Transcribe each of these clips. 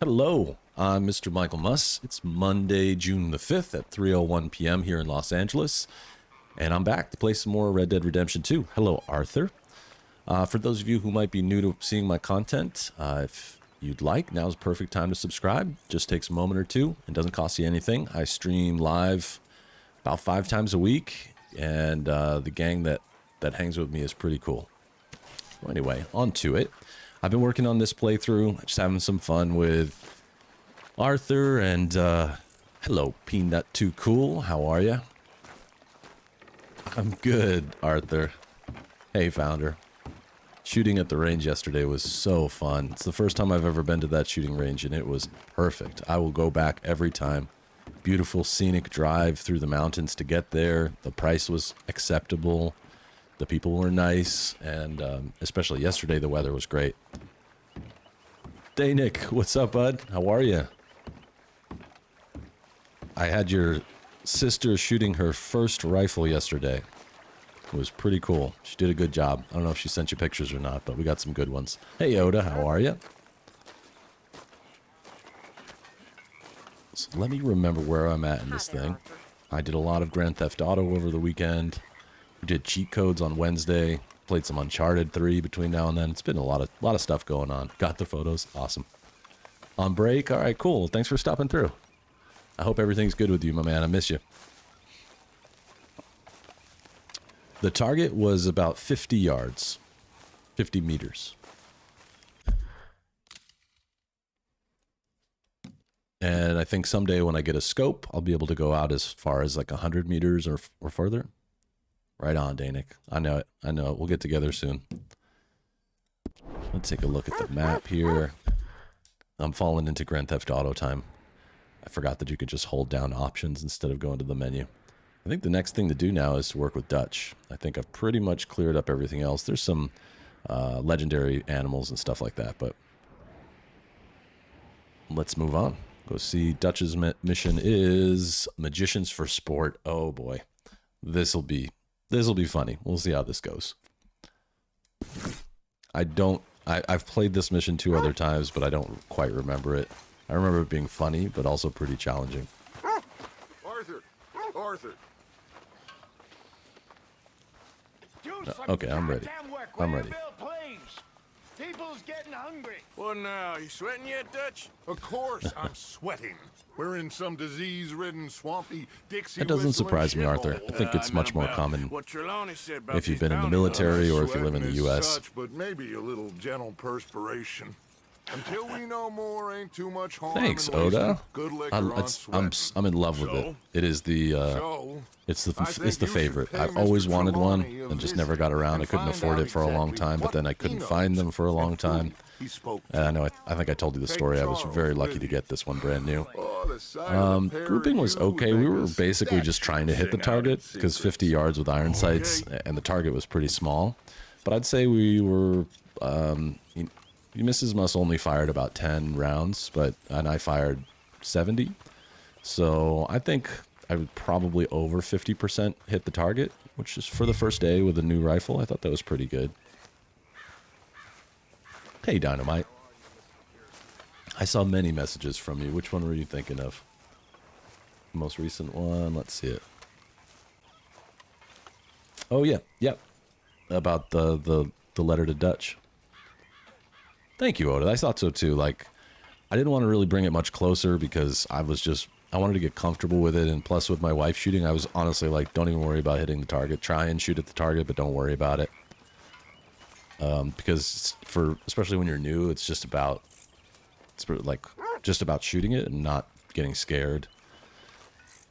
Hello, I'm Mr. Michael Muss. It's Monday, June the 5th at 3:01 p.m. here in Los Angeles, and I'm back to play some more Red Dead Redemption 2. Hello, Arthur. For those of you who might be new to seeing my content, if you'd like, now's the perfect time to subscribe. Just takes a moment or two and doesn't cost you anything. I stream live about 5 times a week, and the gang that hangs with me is pretty cool. Well, anyway, on to it. I've been working on this playthrough, just having some fun with Arthur, and hello, Peanut Too Cool. How are you? I'm good, Arthur. Hey, Founder. Shooting at the range yesterday was so fun. It's the first time I've ever been to that shooting range, and it was perfect. I will go back every time. Beautiful scenic drive through the mountains to get there. The price was acceptable. The people were nice, and especially yesterday, the weather was great. Hey, Nick, what's up, bud? How are you? I had your sister shooting her first rifle yesterday. It was pretty cool. She did a good job. I don't know if she sent you pictures or not, but we got some good ones. Hey, Oda, how are you? So let me remember where I'm at in this thing. I did a lot of Grand Theft Auto over the weekend. We did cheat codes on Wednesday. Played some Uncharted 3 between now and then. It's been a lot of stuff going on. Got the photos. Awesome. On break. All right, cool. Thanks for stopping through. I hope everything's good with you, my man. I miss you. The target was about 50 yards. 50 meters. And I think someday when I get a scope, I'll be able to go out as far as like 100 meters or further. Right on, Danik. I know it. I know it. We'll get together soon. Let's take a look at the map here. I'm falling into Grand Theft Auto time. I forgot that you could just hold down options instead of going to the menu. I think the next thing to do now is to work with Dutch. I think I've pretty much cleared up everything else. There's some legendary animals and stuff like that, but let's move on. Go see Dutch's mission is Magicians for Sport. Oh boy. This'll be funny. We'll see how this goes. I've played this mission 2 other times, but I don't quite remember it. I remember it being funny, but also pretty challenging. Arthur. Okay, I'm ready. I'm ready. People's getting hungry. What now? You sweating yet, Dutch? Of course I'm sweating. We're in some disease-ridden, swampy Dixie. That doesn't surprise me, Arthur. I think it's much more common if you've been in the military or if you live in the U.S. But maybe a little gentle perspiration. Until we know more, ain't too much harm. Thanks, Oda. I'm in love with it. It is it's the favorite. I've always wanted one and just never got around. I couldn't afford it for a long time, but then I couldn't find them for a long time. And I think I told you the story. I was very lucky to get this one brand new. Grouping was okay. We were basically just trying to hit the target because 50 yards with iron sights, and the target was pretty small. But I'd say we were. Mrs. Muss only fired about 10 rounds, and I fired 70. So I think I would probably over 50% hit the target, which is for the first day with a new rifle. I thought that was pretty good. Hey, Dynamite. I saw many messages from you. Which one were you thinking of? The most recent one. Let's see it. Oh, yeah. Yep. About the letter to Dutch. Thank you, Oda. I thought so too. Like, I didn't want to really bring it much closer because I wanted to get comfortable with it, and plus with my wife shooting, I was honestly like, don't even worry about hitting the target. Try and shoot at the target, but don't worry about it. Because especially when you're new, it's just about shooting it and not getting scared.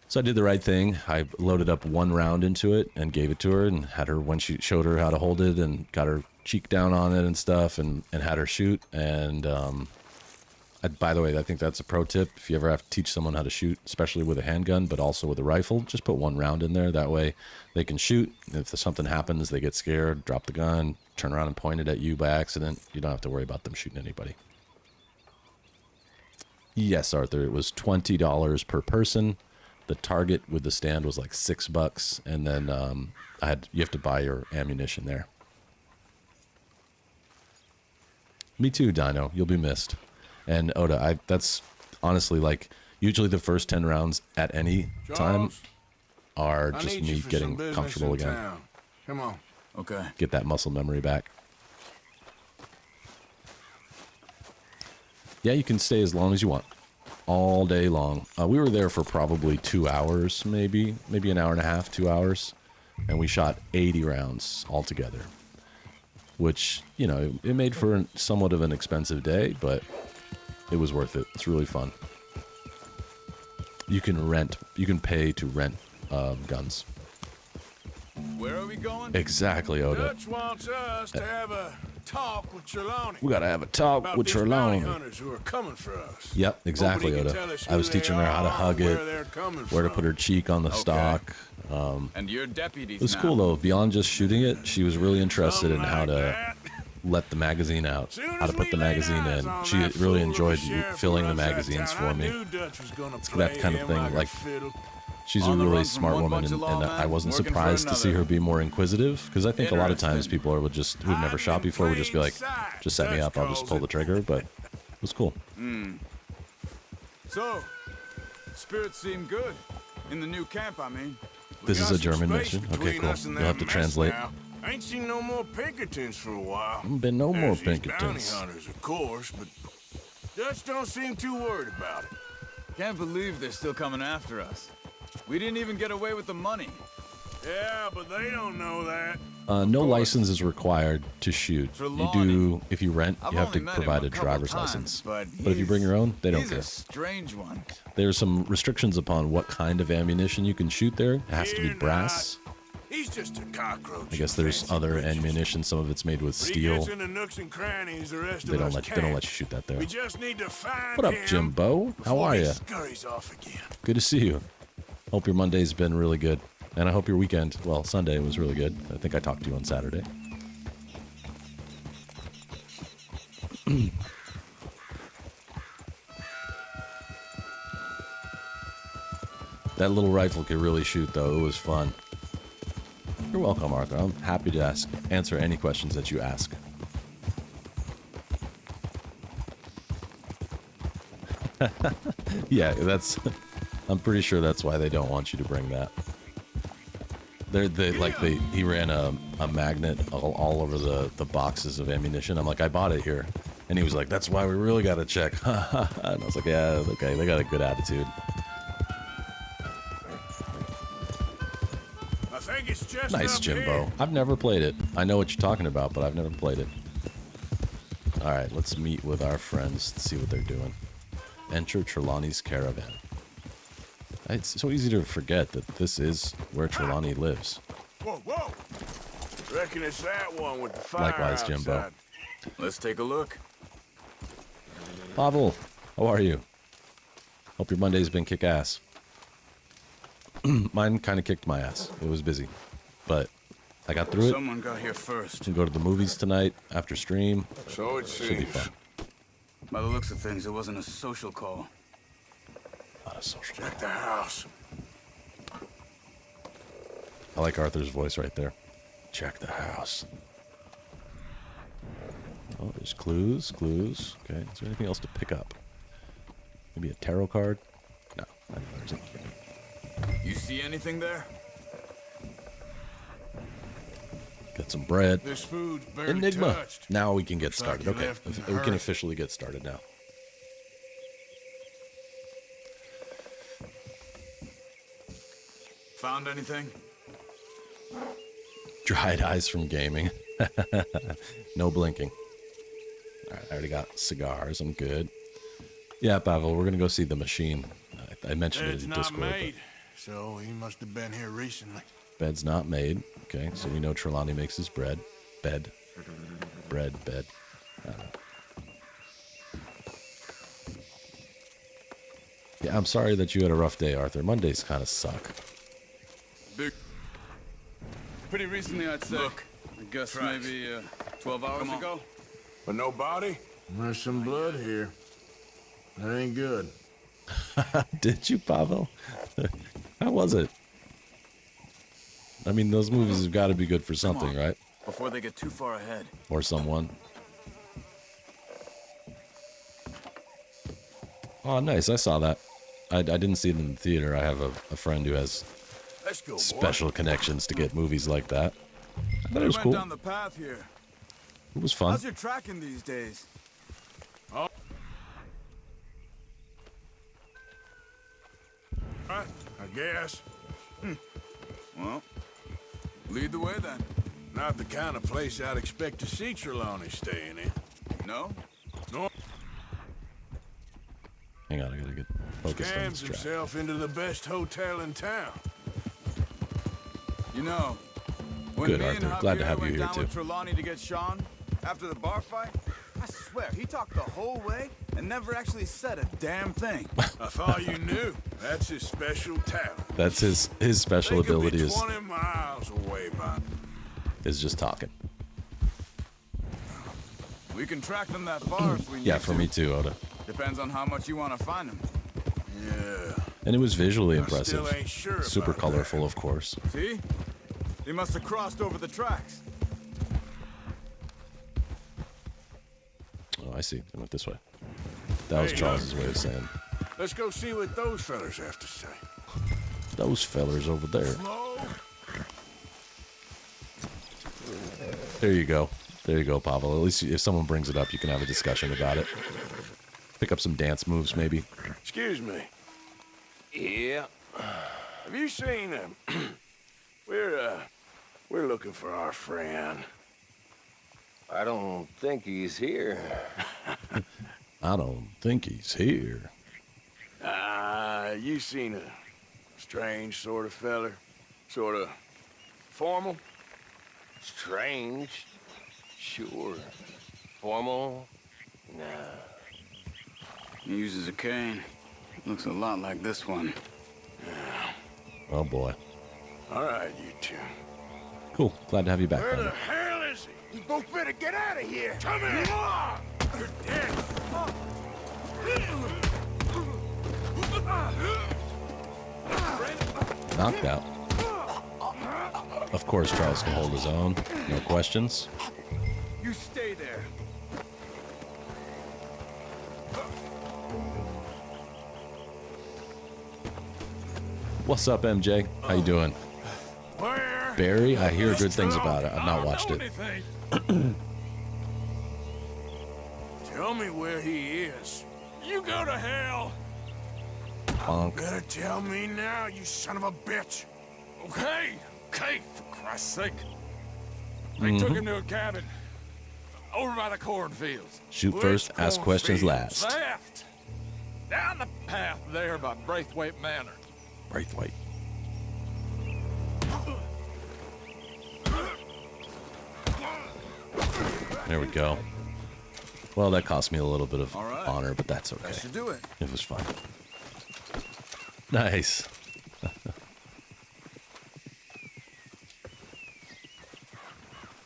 So I did the right thing. I loaded up 1 round into it and gave it to her, and had her when she showed her how to hold it and got her cheek down on it and stuff, and had her shoot. And by the way, I think that's a pro tip. If you ever have to teach someone how to shoot, especially with a handgun, but also with a rifle, just put 1 round in there. That way they can shoot. If something happens, they get scared, drop the gun, turn around and point it at you by accident. You don't have to worry about them shooting anybody. Yes, Arthur, it was $20 per person. The target with the stand was like $6, and then you have to buy your ammunition there. Me too, Dino. You'll be missed. And Oda, that's honestly like usually the first 10 rounds at any time Charles, are I just need me you for some getting business comfortable in again. town. Come on. Okay. Get that muscle memory back. Yeah, you can stay as long as you want. All day long. We were there for probably 2 hours, maybe an hour and a half, 2 hours. And we shot 80 rounds altogether. Which, you know, it made for somewhat of an expensive day, but it was worth it. It's really fun. You can pay to rent guns. Where are we going? Exactly, Oda. Dutch wants us to have a talk with Trelawney. We gotta have a talk About with these bounty Trelawney. hunters who are coming for us. Yep, exactly, Hoping he Oda. can tell us I was who they teaching her how to are, hug where it, they're coming where to from. put her cheek on the Okay. stock. And you're deputies It was now. cool, though. Beyond just shooting it, she was really interested in Something how like to that. let the magazine out, Soon how to as put we the laid magazine eyes in. on She that really fool enjoyed of a sheriff filling who the runs that magazines town, for me. I knew Dutch was gonna It's play that kind of him thing, like a like- fiddle. She's a On the really run from smart one woman, bunch and, of and lawmen, I wasn't working for surprised to see another. her be more inquisitive, because I think a lot of times Interesting. people are who've never shot before would just be like, just set me up, I'll just pull the trigger, but it was cool. So, spirits seem good. In the new camp, I mean. This is Got a some German space mission. Okay, between cool. us and You'll have that to mess translate. now. I ain't seen no more Pinkertons for a while. Been no more There's these bounty Pinkertons. hunters, of course, but Dutch don't seem too worried about it. Can't believe they're still coming after us. We didn't even get away with the money. Yeah, but they don't know that. No course. license is required to shoot. For You do, if you rent, I've you have to only met him provide a a couple driver's times, license. but if you bring your own, they don't he's care. a strange one. There's some restrictions upon what kind of ammunition you can shoot there. It has to be Fear brass. not. He's just a cockroach. I guess in there's fancy other breeches. ammunition. Some of it's made with But he steel. gets into nooks and crannies the rest They of don't us let can't. you shoot that there. We just need to find What up, him Jimbo? How before are he you? scurries off again. Good to see you. Hope your Monday's been really good, and I hope your weekend, well, Sunday was really good. I think I talked to you on Saturday. That little rifle could really shoot, though. It was fun. You're welcome, Arthur. I'm happy to answer any questions that you ask. Yeah, I'm pretty sure that's why they don't want you to bring that. He ran a magnet all over the boxes of ammunition. I'm like, I bought it here. And he was like, that's why we really got to check. And I was like, yeah, okay, they got a good attitude. I think it's just Nice, up Jimbo. here. I've never played it. I know what you're talking about, but I've never played it. All right, let's meet with our friends and see what they're doing. Enter Trelawney's caravan. It's so easy to forget that this is where Trelawney lives. Whoa, whoa! Reckon it's that one with the fire Likewise, Jimbo. outside. Let's take a look. Pavel, how are you? Hope your Monday's been kick-ass. Mine kind of kicked my ass. It was busy, but I got through it. Someone got here first. Can go to the movies tonight after stream. So it Should be seems. fun. By the looks of things, it wasn't a social call. Not a social. Check the house. I like Arthur's voice right there. Check the house. Oh, there's clues. Okay, is there anything else to pick up? Maybe a tarot card? No, I know there isn't. You see anything there? Got some bread. This food's barely Enigma. touched. Now we can get Looks like started. you Okay, left in a we can hurry. officially get started now. Found anything? Dried eyes from gaming. No blinking. All right, I already got cigars. I'm good. Yeah, Pavel, we're gonna go see the machine. I mentioned it Bed's in not Discord. but made, so he must have been here recently. Bed's not made. Okay, so we know Trelawney makes his bread. Bed. Bread, bed. I don't know. Yeah, I'm sorry that you had a rough day, Arthur. Mondays kind of suck. Pretty recently, I'd say. Look, I guess Christ. maybe 12 hours ago. But no body? There's some blood here. That ain't good. Did you, Pavel? How was it? I mean, those movies have got to be good for something, right? Before they get too far ahead. Or someone. Oh, nice. I saw that. I didn't see it in the theater. I have a friend who has Let's go, boy. special connections to get movies like that. I thought it We was went cool. down the path here. It was fun. How's your tracking these days? Right, I guess. Well, lead the way then. Not the kind of place I'd expect to see Trelawney staying in. No? No, Hang on, I gotta get focused on scams this track. himself into the best hotel in town. You know, when Good, me and Arthur. Glad to Javier have you went here, down too. with Trelawney to get Sean after the bar fight, I swear he talked the whole way and never actually said a damn thing. I thought you knew. That's his special talent. That's his special They could ability be is 20 miles away by. just talking. We can track them that far if we need Yeah, to. for me too, Oda. Depends on how much you want to find them. Yeah. And it was visually I impressive. still ain't sure Super about colorful, of course. See? He must have crossed over the tracks. Oh, I see. They went this way. That was Hey, Charles's look. way of saying, Let's go see what those fellas have to say. those fellers over there. Slow. There you go. There you go, Pavel. At least if someone brings it up, you can have a discussion about it. Pick up some dance moves, maybe. Excuse me. Yeah. Have you seen him? We're looking for our friend. I don't think he's here. I don't think he's here. You seen a strange sort of feller? Sort of formal? Strange? Sure. Formal? Nah. He uses a cane. Looks a lot like this one. Oh, boy. All right, you two. Cool. Glad to have you back, Where the Thunder. hell is he? You both better get out of here. Come here. You're dead. Knocked out. Of course, Charles can hold his own. No questions. You stay there. What's up, MJ? How you doing? Where? Barry? I hear is good things about it. Trelawney? I've not I don't watched know it. anything. Tell me where he is. You go to hell. Bonk. Better tell me now, you son of a bitch. Okay, for Christ's sake. They took him to a cabin over by the cornfields. Shoot Which first, ask questions cornfields? last. Left. Down the path there by Braithwaite Manor. Braithwaite. There we go. Well, that cost me a little bit of All right. honor, but that's That okay. should do it. It was fun. Nice.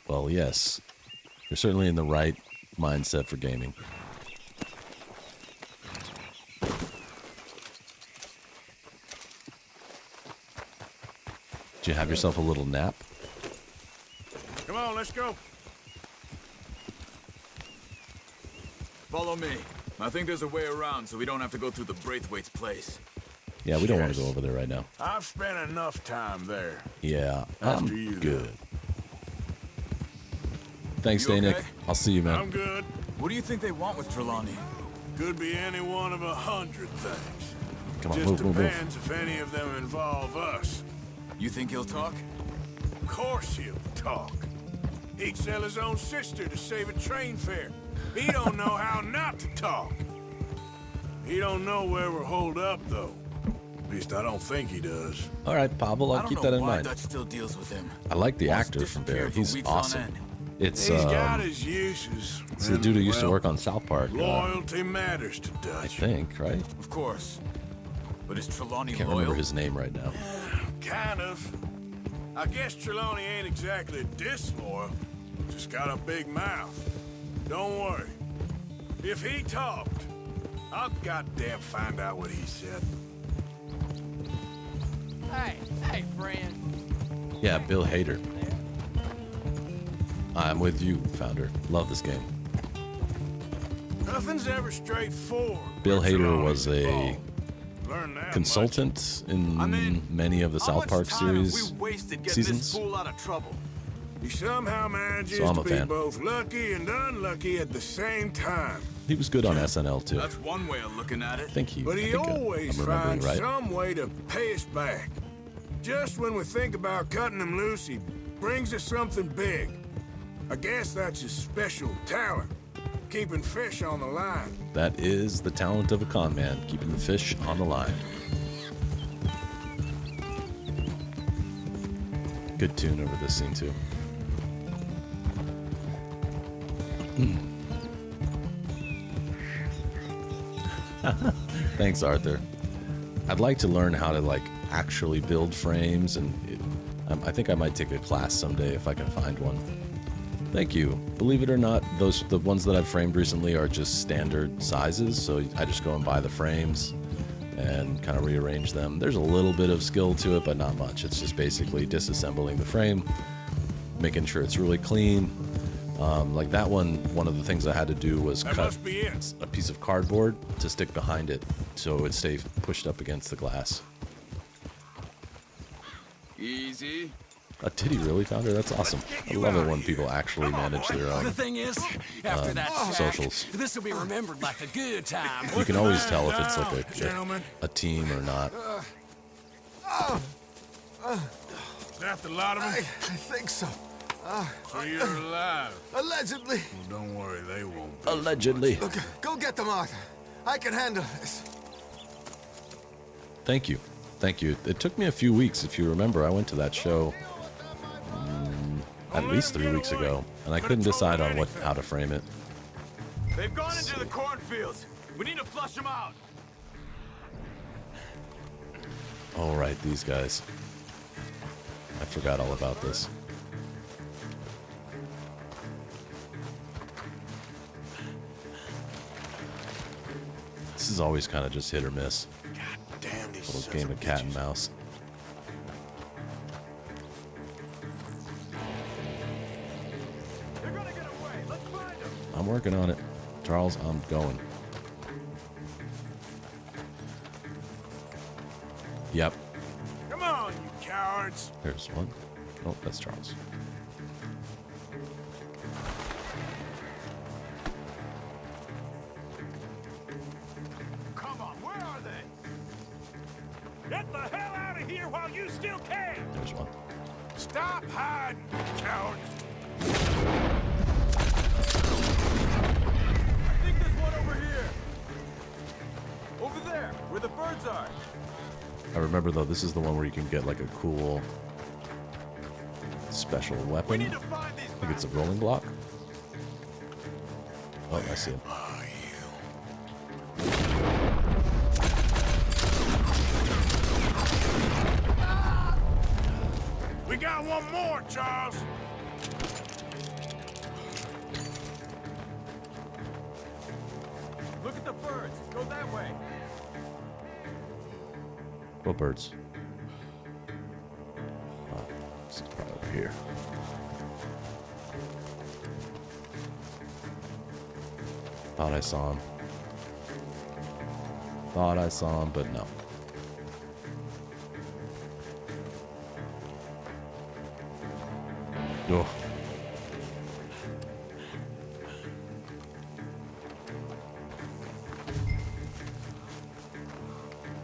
Well, yes. You're certainly in the right mindset for gaming. Did you have yourself a little nap? Come on, let's go. Follow me. I think there's a way around so we don't have to go through the Braithwaite's place. Yeah, we don't want to Yes. go over there right now. I've spent enough time there. Yeah, After I'm you, good. Thanks, You Danik. okay? I'll see you, man. I'm good. What do you think they want with Trelawney? Could be any one of 100 things. Come on, Just move, move, move. depends if any of them involve us. You think he'll talk? Of course he'll talk. He'd sell his own sister to save a train fare. He don't know how not to talk. He don't know where we're holed up, though. At least I don't think he does. All right, Pavel, I I'll don't keep know that in why mind. Dutch still deals with him. I like the Wants actor from Barry. disappeared for He's weeks on awesome. end. It's He's got his uses. it's the dude who used to work on South Park. Loyalty matters to I Dutch. think, right? Of course. But is Trelawney Can't loyal? remember his name right now. Kind of. I guess Trelawney ain't exactly disloyal. Just got a big mouth. Don't worry. If he talked, I'll goddamn find out what he said. Hey, friend. Yeah, Bill Hader. I'm with you, founder. Love this game. Nothing's ever straightforward. Bill Until Hader all was is a involved. Learn that consultant in many of the How South much Park time have series we wasted getting seasons. this fool out of trouble? much. He somehow manages So I'm to a be fan. both lucky and unlucky at the same time. He was good on SNL too. That's one way of looking at I it. think he. But I he think always I'm remembering finds right. some way to pay us back. Just when we think about cutting him loose, he brings us something big. I guess that's his special talent, keeping fish on the line. That is the talent of a con man, keeping the fish on the line. Good tune over this scene too. Thanks, Arthur. I'd like to learn how to like actually build frames, and I think I might take a class someday if I can find one. Thank you. Believe it or not, the ones that I've framed recently are just standard sizes, so I just go and buy the frames and kind of rearrange them. There's a little bit of skill to it, but not much. It's just basically disassembling the frame, making sure it's really clean. Like that one of the things I had to do was That cut must be it. a piece of cardboard to stick behind it so it would stay pushed up against the glass. Easy. Did he really found her? That's awesome. I love it when people actually manage their The own thing is, after that shack, socials. this will be remembered like a good time. You can always tell if it's like Gentlemen, a team or not. is that the lot of I them? think so. So you're alive. Allegedly. Well, don't worry, they won't be. Allegedly. Look, go get them, Arthur. I can handle this. Thank you. Thank you. It took me a few weeks. If you remember, I went to that show at least 3 weeks ago, and I couldn't decide on how to frame it. They've gone into the cornfields. We need to flush them out. All right, these guys. I forgot all about this. This is always kind of just hit or miss. Damn these Little sons game of cat and bitches. mouse. They're gonna get away. Let's find them. I'm working on it. Charles, I'm going. Yep, Come on, you cowards. there's one. Oh, that's Charles. Come on, where are they? Get the hell out of here while you still can! There's one. Stop hiding, cowards! I think there's one over here. Over there, where the birds are. I remember though, this is the one where you can get like a cool special weapon. We need to find these. I think it's a rolling block. Oh, I see him. Are you? We got one more, Charles. Look at the birds. Go that way. What birds? Oh, it's probably over here. Thought I saw him. Thought I saw him, but no. Oh.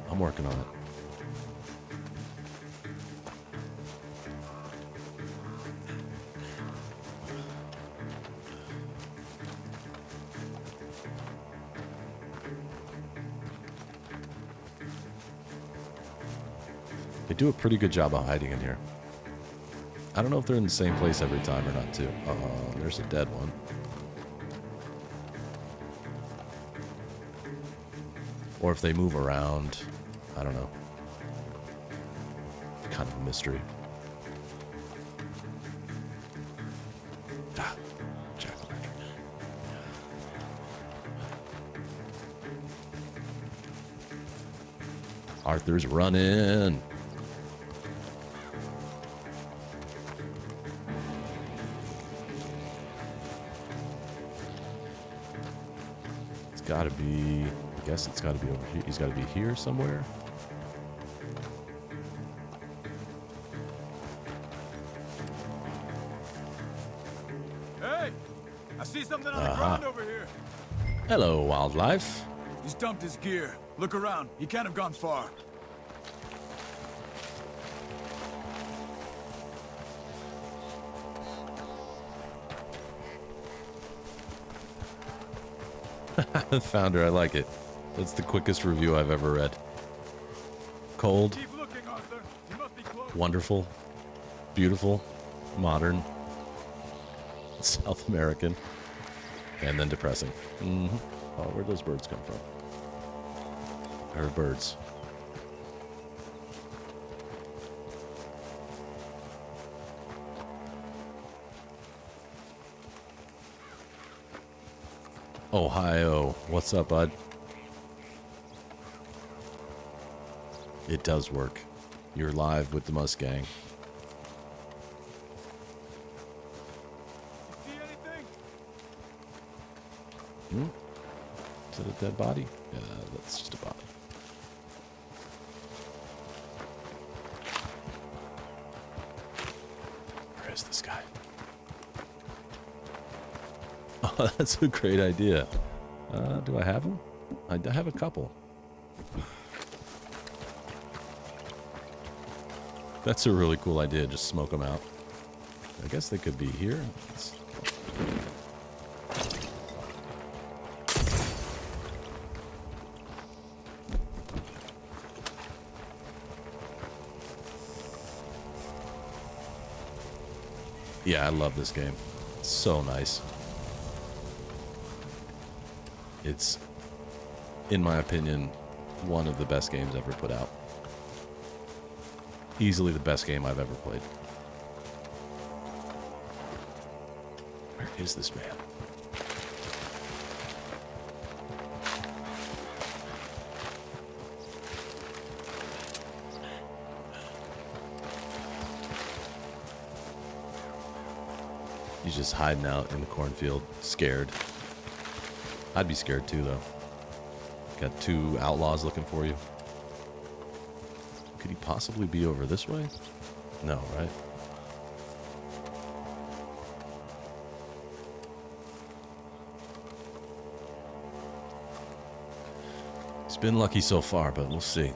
I'm working on it. They do a pretty good job of hiding in here. I don't know if they're in the same place every time or not, too. There's a dead one. Or if they move around. I don't know. Kind of a mystery. Ah, jack-o'-lantern. Arthur's running. gotta be, I guess it's gotta be over here. He's gotta be here somewhere. Hey! I see something on the ground over here. Hello, wildlife. He's dumped his gear. Look around. He can't have gone far. Founder, I like it. That's the quickest review I've ever read. Cold, Keep looking, Arthur. He must be close. wonderful, beautiful, modern, South American, and then depressing. Oh, where'd those birds come from? There are birds. Ohio. What's up, bud? It does work. You're live with the Mustang. See anything? Is it a dead body? Yeah, that's just a body. Where is this guy? Oh, that's a great idea. Do I have them? I have a couple. That's a really cool idea. Just smoke them out. I guess they could be here. Yeah, I love this game. It's so nice. It's, in my opinion, one of the best games ever put out. Easily the best game I've ever played. Where is this man? He's just hiding out in the cornfield, scared. I'd be scared too, though. Got two outlaws looking for you. Could he possibly be over this way? No, right? He's been lucky so far, but we'll see.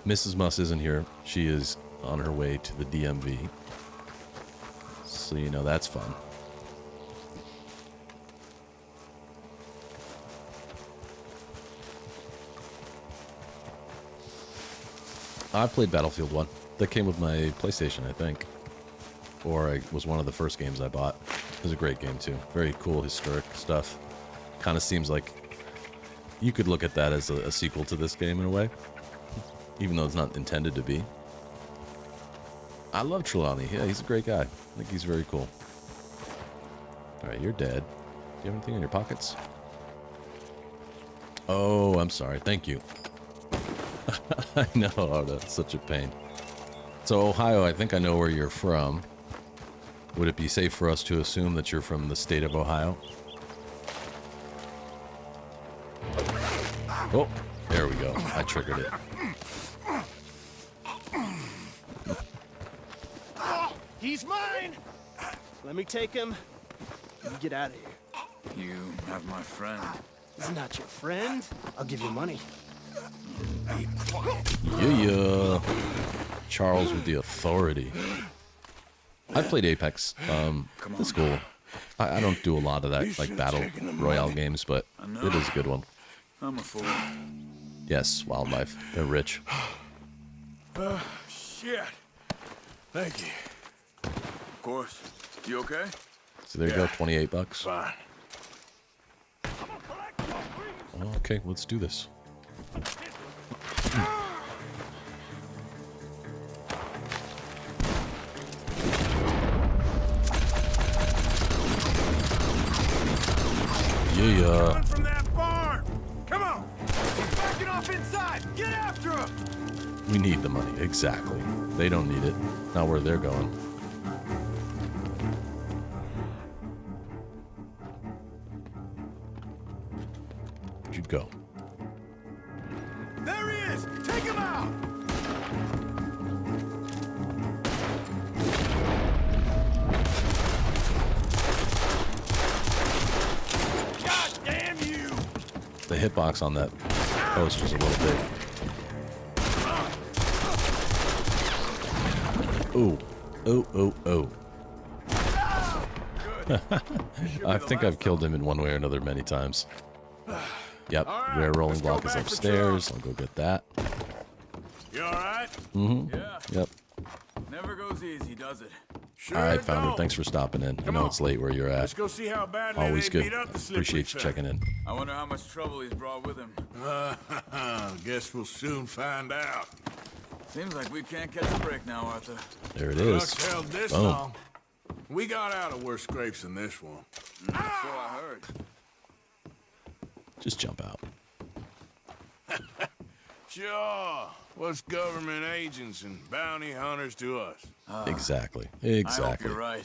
Mrs. Muss isn't here. She is on her way to the DMV. So, you know, that's fun. I've played Battlefield 1. That came with my PlayStation, I think. Or it was one of the first games I bought. It was a great game, too. Very cool, historic stuff. Kind of seems like you could look at that as a sequel to this game in a way. Even though it's not intended to be. I love Trelawney. Yeah, he's a great guy. I think he's very cool. Alright, you're dead. Do you have anything in your pockets? Oh, I'm sorry. Thank you. I know, oh, that's such a pain. So, Ohio, I think I know where you're from. Would it be safe for us to assume that you're from the state of Ohio? Oh, there we go. I triggered it. He's mine! Let me take him. You get out of here. You have my friend. He's not your friend. I'll give you money. Yeah. Charles with the authority. I've played Apex. It's cool. I don't do a lot of that, like, battle royale games, but it is a good one. I'm a fool. Yes, wildlife. They're rich. Shit. Thank you. Of course. You okay? So there you go, 28 bucks. Fine. Okay, let's do this. Yeah. Run from that barn. Come on. Backing off inside! Get after him! We need the money, exactly. They don't need it. Not where they're going. Where'd you go? There he is! Take him out! God damn you! The hitbox on that post was a little big. Ooh. Oh, oh, oh. I think I've killed him in one way or another many times. Yep, right, rare rolling let's go block is back for upstairs. I'll go get that. You alright? Yeah, Yep. never goes easy, does it? Sure All right, Founder, don't. thanks for stopping in. I Come know on. it's late where you're Let's at. go see how badly Always they good. beat up the slippery Appreciate you fella. checking in. I wonder how much trouble he's brought with him. Guess we'll soon find out. Seems like we can't catch a break now, Arthur. There it Luck's is. held this Boom. long. We got out of worse scrapes than this one. So I heard. Just jump out. Sure. What's government agents and bounty hunters to us? Exactly. I hope Exactly. you're right.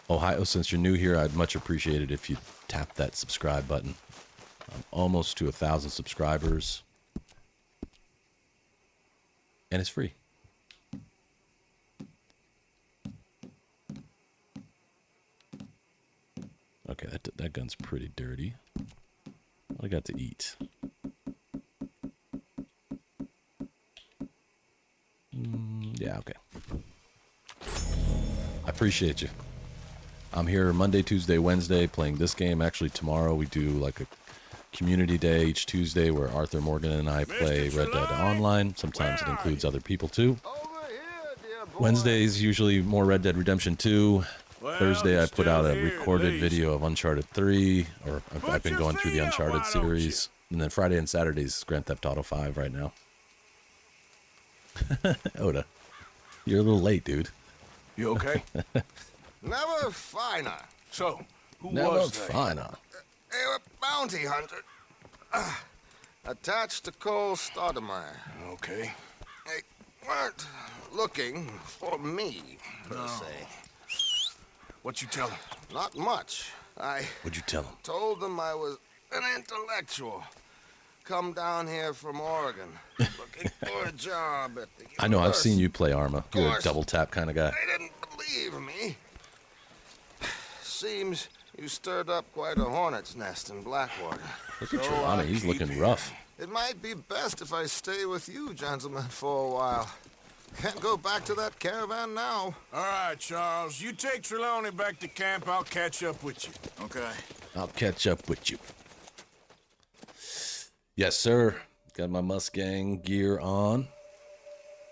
Ohio, since you're new here, I'd much appreciate it if you tap that subscribe button. I'm almost to 1,000 subscribers. And it's free. Okay, that gun's pretty dirty. What I got to eat? Yeah, okay. I appreciate you. I'm here Monday, Tuesday, Wednesday playing this game. Actually, tomorrow we do like a community day each Tuesday where Arthur Morgan and I play Red Dead Online. Sometimes it includes other people too. Over here, dear boy. Wednesdays usually more Red Dead Redemption 2. Well, Thursday I he's put still out a here, at recorded least. video of Uncharted 3, or I've been your going through the feet up, Uncharted why don't series. And then Friday and Saturdays Grand Theft Auto 5 right now. Oda, you're a little late, dude. You okay? Never finer. So, who Never was they? finer. They were bounty hunter. Attached to Cole Stoudemire. Okay. They weren't looking for me, per se. What you tell him? Not much. I What'd you tell him? told them I was an intellectual. Come down here from Oregon, looking for a job at the I know, I've seen university. you play Arma. You're a course. double tap kind of guy. They didn't believe me. Seems you stirred up quite a hornet's nest in Blackwater. Look at So Trelawney, I he's keep looking hearing. rough. It might be best if I stay with you, gentlemen, for a while. Can't go back to that caravan now. All right, Charles. You take Trelawney back to camp. I'll catch up with you. Okay. I'll catch up with you. Yes, sir. Got my Mustang gear on.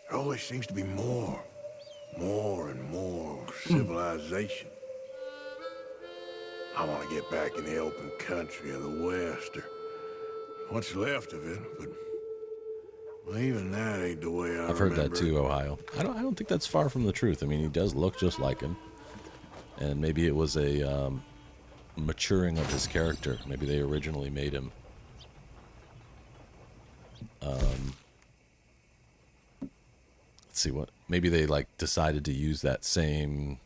There always seems to be more and more civilization. I want to get back in the open country of the West, or what's left of it, but well, even that ain't the way I I've heard that remember too, it. Ohio. I don't think that's far from the truth. I mean, he does look just like him. And maybe it was a maturing of his character. Maybe they originally made him let's see what. Maybe they like decided to use that same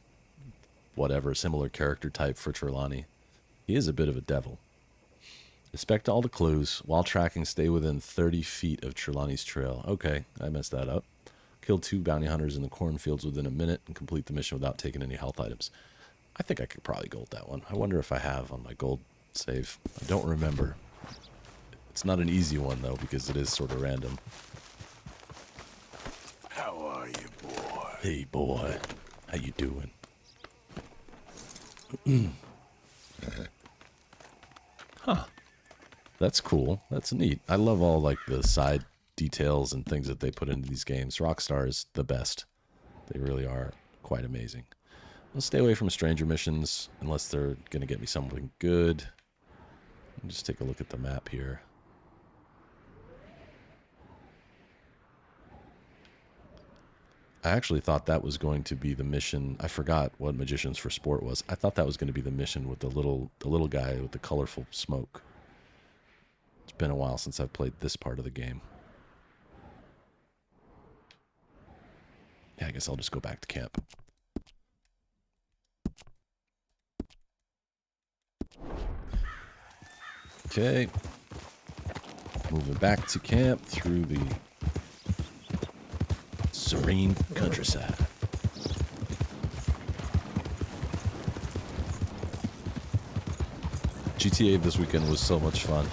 whatever similar character type for Trelawney. He is a bit of a devil. Inspect all the clues. While tracking, stay within 30 feet of Trelawney's trail. Okay, I messed that up. Kill 2 bounty hunters in the cornfields within a minute and complete the mission without taking any health items. I think I could probably gold that one. I wonder if I have on my gold save. I don't remember. It's not an easy one, though, because it is sort of random. How are you, boy? Hey, boy. How you doing? Huh. That's cool. That's neat. I love all, like, the side details and things that they put into these games. Rockstar is the best. They really are quite amazing. I'll stay away from stranger missions unless they're going to get me something good. Let me just take a look at the map here. I actually thought that was going to be the mission. I forgot what Magicians for Sport was. I thought that was going to be the mission with the little guy with the colorful smoke. It's been a while since I've played this part of the game. Yeah, I guess I'll just go back to camp. Okay. Moving back to camp through the serene countryside. GTA this weekend was so much fun.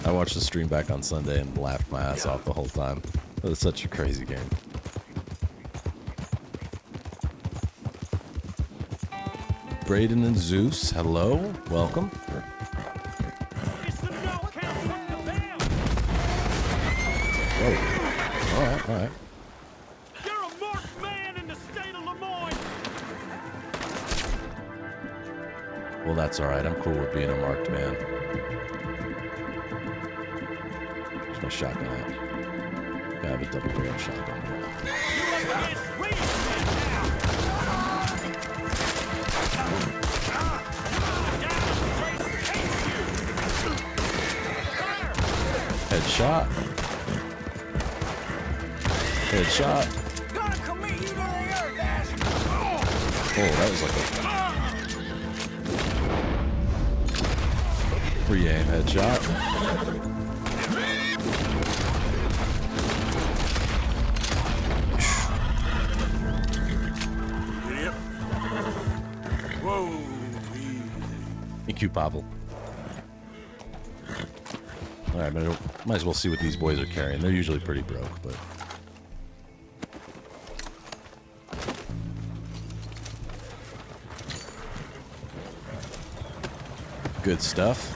I watched the stream back on Sunday and laughed my ass off the whole time. It was such a crazy game. Braden and Zeus, hello, welcome. Whoa. All right. You're a marked man in the state of Lemoyne. Well, that's all right. I'm cool with being a marked man. There's my shotgun out. I have a double barrel shotgun here. Headshot. Headshot. Gonna commit you to the earth, ass. Oh, that was like a free aim headshot. Yep. Whoa, easy. Thank you, Pavel. Alright, might as well see what these boys are carrying. They're usually pretty broke, but... good stuff.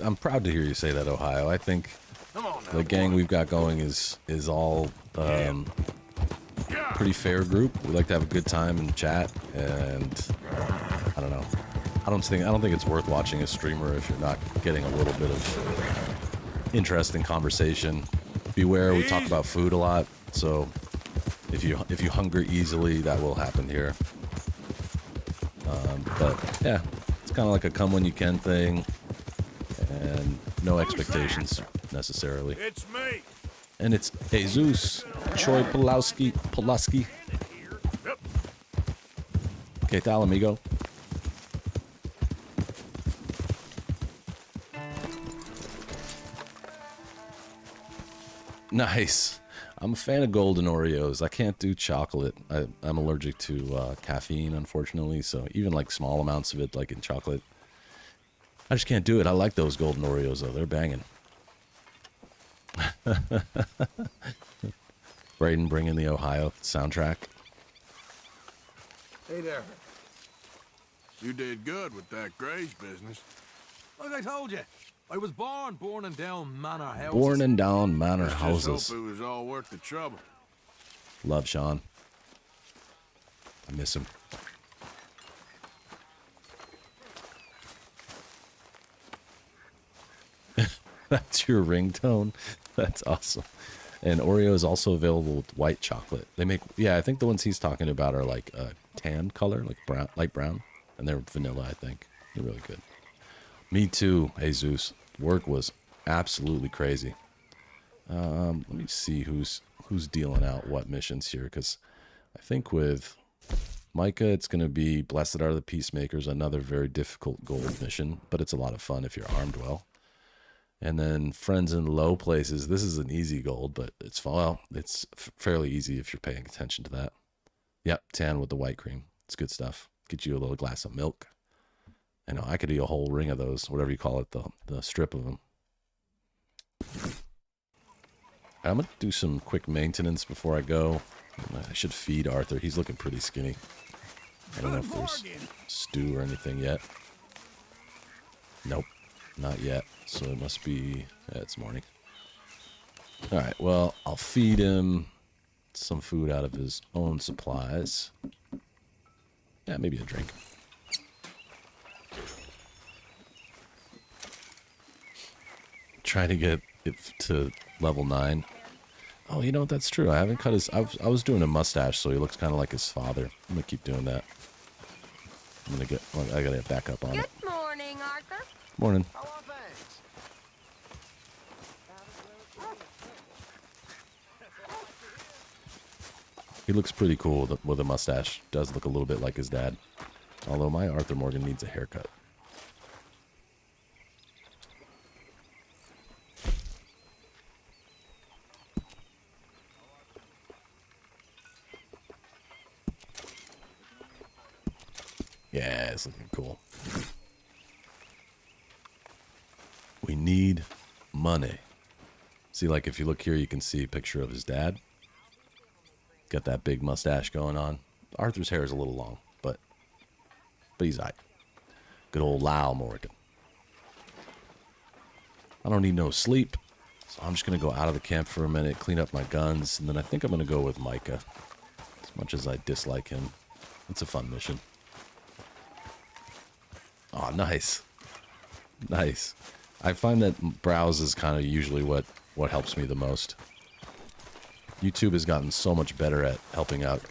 I'm proud to hear you say that, Ohio. I think Come on now, the gang boy. we've got going is all pretty fair group. We like to have a good time and chat, and I don't know. I don't think it's worth watching a streamer if you're not getting a little bit of interesting conversation. Beware, we talk about food a lot, so if you hunger easily, that will happen here. But yeah, it's kind of like a come when you can thing, and no expectations necessarily. It's me. And it's Jesus Troy Pulaski. Yep. ¿Qué tal, amigo? Nice. I'm a fan of golden Oreos. I can't do chocolate. I'm allergic to caffeine, unfortunately. So even like small amounts of it, like in chocolate, I just can't do it. I like those golden Oreos, though. They're banging. Braden bringing the Ohio soundtrack. Hey there. You did good with that Graves business. Like I told you, I was born and down manor houses. Born and down manor Just houses. hope it was all worth the trouble. Love Sean. I miss him. That's your ringtone. That's awesome. And Oreo is also available with white chocolate. They make, yeah, I think the ones he's talking about are like tan color, like brown, light brown, and they're vanilla. I think they're really good. Me too, Jesus. Work was absolutely crazy. Let me see who's dealing out what missions here, because I think with Micah, it's going to be Blessed Are the Peacemakers, another very difficult gold mission, but it's a lot of fun if you're armed well. And then Friends in Low Places, this is an easy gold, but it's, well, it's fairly easy if you're paying attention to that. Yep, tan with the white cream. It's good stuff. Get you a little glass of milk. I know, I could eat a whole ring of those, whatever you call it, the strip of them. I'm going to do some quick maintenance before I go. I should feed Arthur. He's looking pretty skinny. I don't know if there's stew or anything yet. Nope, not yet. So it must be, yeah, it's morning. All right, well, I'll feed him some food out of his own supplies. Yeah, maybe a drink. Try to get it to level 9. Oh, you know, that's true. I haven't cut his... I was doing a mustache, so he looks kind of like his father. I'm going to keep doing that. I'm going to get... Well, I got to get back up on it. Good morning, Arthur. Morning. How are things? He looks pretty cool with a mustache. Does look a little bit like his dad. Although my Arthur Morgan needs a haircut. Yeah, it's looking cool. We need money. See, like, if you look here, you can see a picture of his dad. Got that big mustache going on. Arthur's hair is a little long, but he's all right. Good old Lyle Morgan. I don't need no sleep, so I'm just going to go out of the camp for a minute, clean up my guns, and then I think I'm going to go with Micah. As much as I dislike him, it's a fun mission. Oh, nice. Nice. I find that browse is kind of usually what helps me the most. YouTube has gotten so much better at helping out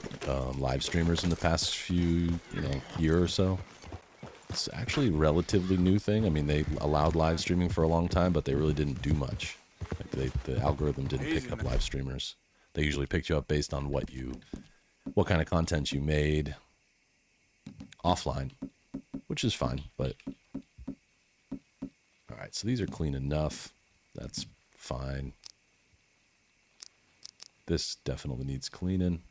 live streamers in the past year or so. It's actually a relatively new thing. I mean, they allowed live streaming for a long time, but they really didn't do much. Like the algorithm didn't pick up live streamers. They usually picked you up based on what kind of content you made offline, which is fine, but all right, so these are clean enough. That's fine. This definitely needs cleaning.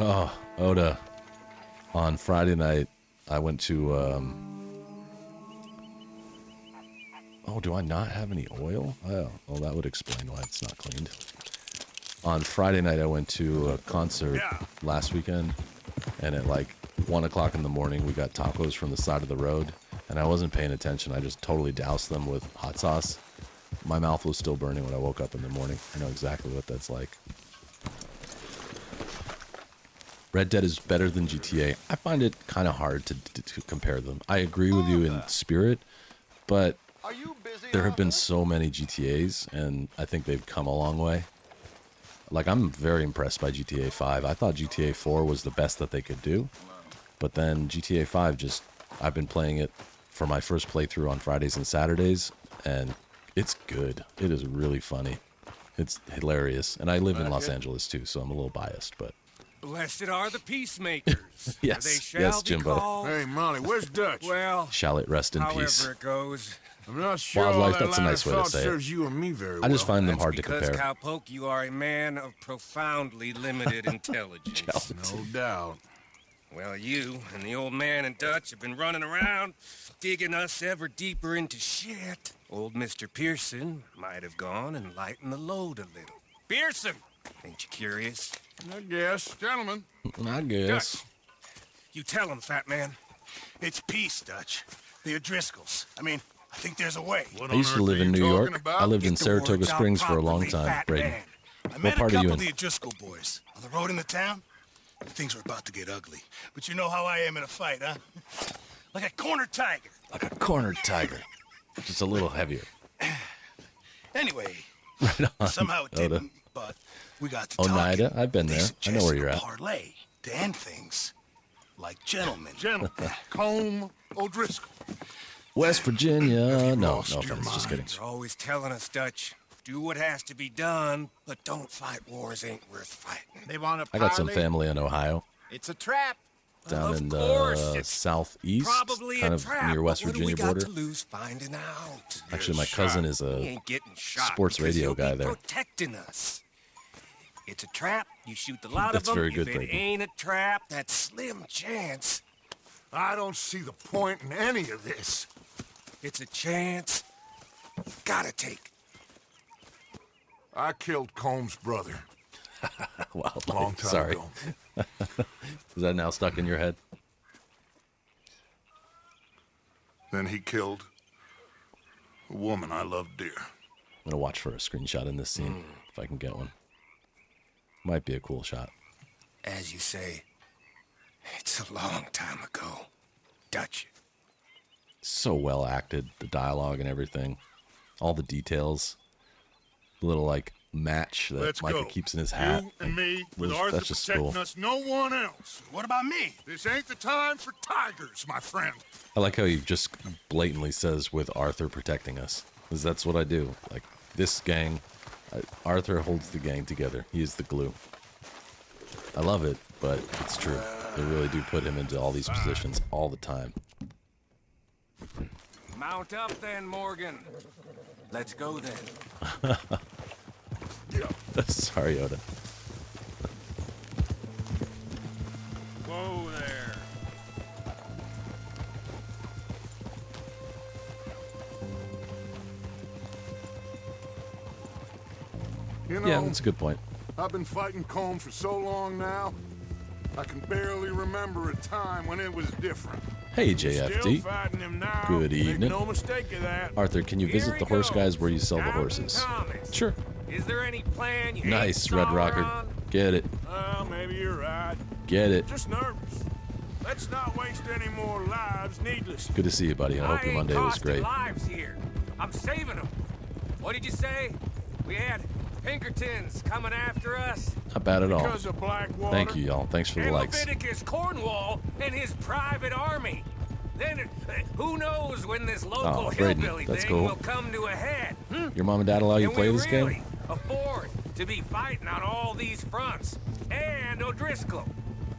Oh, Oda. On Friday night, I went to, oh, do I not have any oil? Oh, well, that would explain why it's not cleaned. On Friday night, I went to a concert last weekend, and at like 1 o'clock in the morning, we got tacos from the side of the road, and I wasn't paying attention. I just totally doused them with hot sauce. My mouth was still burning when I woke up in the morning. I know exactly what that's like. Red Dead is better than GTA. I find it kind of hard to compare them. I agree with you in spirit, but there have been so many GTAs, and I think they've come a long way. Like, I'm very impressed by GTA 5. I thought GTA 4 was the best that they could do, but then GTA 5 I've been playing it for my first playthrough on Fridays and Saturdays, and it's good. It is really funny. It's hilarious. And I live in Los Angeles, too, so I'm a little biased, but... Blessed are the peacemakers. Yes, they shall yes, be Jimbo. called. Hey, Molly, where's Dutch? Well, Shall it rest in peace. however it goes. I'm not sure Wildlife, all that that's a line nice of way to thought say it. serves you and me very well. I just find them That's hard to because, compare. Cowpoke, you are a man of profoundly limited intelligence. No doubt. Well, you and the old man and Dutch have been running around, digging us ever deeper into shit. Old Mr. Pearson might have gone and lightened the load a little. Pearson! Ain't you curious? I guess. Gentlemen. I guess. Dutch, you tell him, fat man. It's peace, Dutch. The O'Driscolls. I mean, I think there's a way. What I used on to earth live are in you New talking York. about? I lived in Get the Saratoga words out Springs for a long properly, time, fat Braden. man. I met part a are you couple in? of the O'Driscoll boys on the road into town. Things were about to get ugly. But you know how I am in a fight, huh? Like a cornered tiger. Like a cornered tiger. Just a little heavier. Anyway, Right on. somehow it Oda. didn't, but we got to Oneida, talking. I've been They there. I know where suggested you're a at. parlay to end things like gentlemen. Gentlemen. Combe O'Driscoll. West Virginia. No lost your offense. Just kidding. You're always telling us, Dutch, do what has to be done, but don't fight wars ain't worth fighting. They want to I got some family in Ohio, It's a trap. down Of in course, the it's southeast, Probably kind a of trap. near West but what Virginia do we border. got to lose finding out? Actually, my cousin is He a ain't getting shot sports because radio he'll guy be there. protecting us. It's a trap. You shoot the lot That's of them. very good, if it Braden. ain't a trap, that's slim chance. I don't see the point in any of this. It's a chance. Gotta take. I killed Combs' brother wildlife. long time Sorry. ago. Is that now stuck in your head? Then he killed a woman I loved dear. I'm gonna watch for a screenshot in this scene if I can get one. Might be a cool shot. As you say, it's a long time ago. Dutch. So well acted, the dialogue and everything. all the details. The little like match that Let's Micah go. keeps in his hat. You and me, with Those- Arthur that's just protecting cool. us, no one else. What about me? This ain't the time for tigers, my friend. I like how he just blatantly says with Arthur protecting us. Because that's what I do. Like this gang, Arthur holds the gang together. He is the glue. I love it, but it's true. They really do put him into all these positions all the time. Mount up then, Morgan. Let's go then. Sorry, Yoda. Whoa there. You know, Yeah, that's a good point. I've been fighting Colm for so long now, I can barely remember a time when it was different. Hey, Still JFD. fighting him now. Good Make evening. no mistake of that. Arthur, can you Here visit he the horse goes. guys where you sell the Captain horses? Thomas. Sure. Is there any plan you Nice, ain't Red Rocker. on? Get it. Maybe you're right. Get it. Just nervous. Let's not waste any more lives needlessly. Good to see you, buddy. I hope your ain't Monday was costing great. lives here. I'm saving them. What did you say? We had Pinkertons coming after us? Not bad at all. Because of Blackwater. Thank you, y'all. Thanks for the And likes. Leviticus Cornwall and his private army. Then who knows when this local Oh, Braden, hillbilly that's thing cool. will come to a head? Your mom and dad allow you to Can play we this really game? afford to be fighting on all these fronts? And O'Driscoll.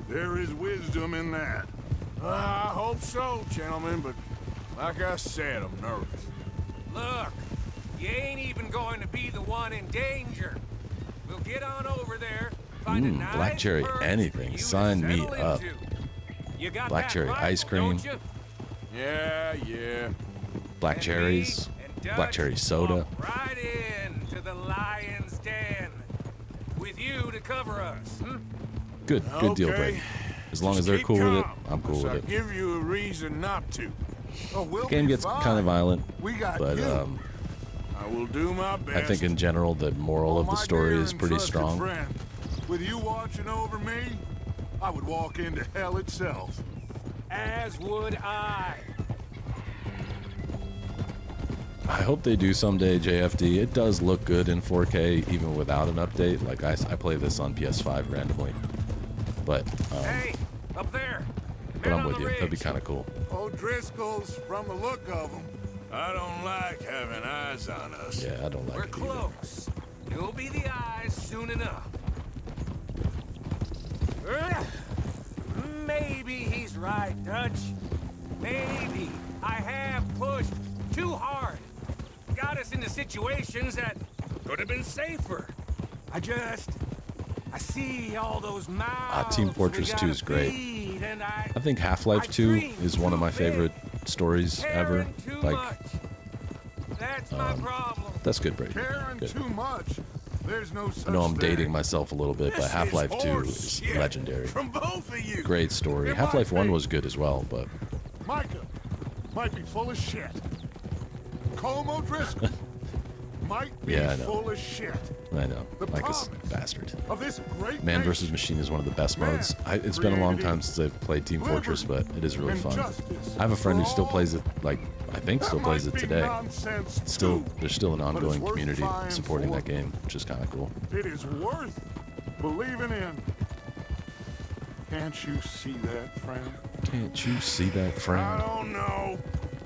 There is wisdom in that. I hope so, gentlemen, but like I said, I'm nervous. Look, you ain't even going to be the one in danger. We'll get on over there, find a nice Black cherry, perch for anything. you to Sign me settle up. into. You got Black that cherry rifle, ice cream. don't you? Yeah. Black And cherries. me and Dutch Black cherry soda. walk right in to the lion's den. With you to cover us. Good deal, Okay. Braden. As long Just as they're keep cool with it, calm, I'm cool unless with I it. give you a reason not to. Oh, we'll The game be gets fine. kind of violent, We got but you. I will do my best. I think in general the moral Oh, of the my story dear is and pretty trusted strong. friend, with you watching over me, I would walk into hell itself. As would I. I hope they do someday, JFD. It does look good in 4K even without an update. Like I play this on PS5 randomly, but Hey, up there. but Men I'm on with the you. That'd be ridge. kind of cool. O'Driscoll's, from the look of them. I don't like having eyes on us. Yeah, I don't like We're it either. close. You'll be the eyes soon enough. Maybe he's right, Dutch. Maybe I have pushed too hard. Got us into situations that could have been safer. I see all those mouths. Team Fortress we 2 is gotta great. feed, and I I think Half-Life 2 is one of my favorite stories ever. caring too Like, much. That's my problem. that's good, Brady. Caring Good. too much. There's no such I know I'm thing. dating myself a little bit, but This Half-Life 2 horse is shit legendary. From both of you. Great story. It Half-Life might 1 be. was good as well, but Micah might be full of shit. Colm O'Driscoll might be Yeah, I know. full of shit. I know. The Micah's a promise bastard. of this great Man nation. vs. Machine is one of the best Man modes. It's been a long time created since I've played Team Fortress, but it is really and fun. justice I have a friend who for still all. plays it, like, I think That still plays might it be today. nonsense, Still, too, there's still an but it's ongoing worth community fighting supporting for. that game, which is kind of cool. It is worth believing in. Can't you see that, friend? Can't you see that, I friend? don't know.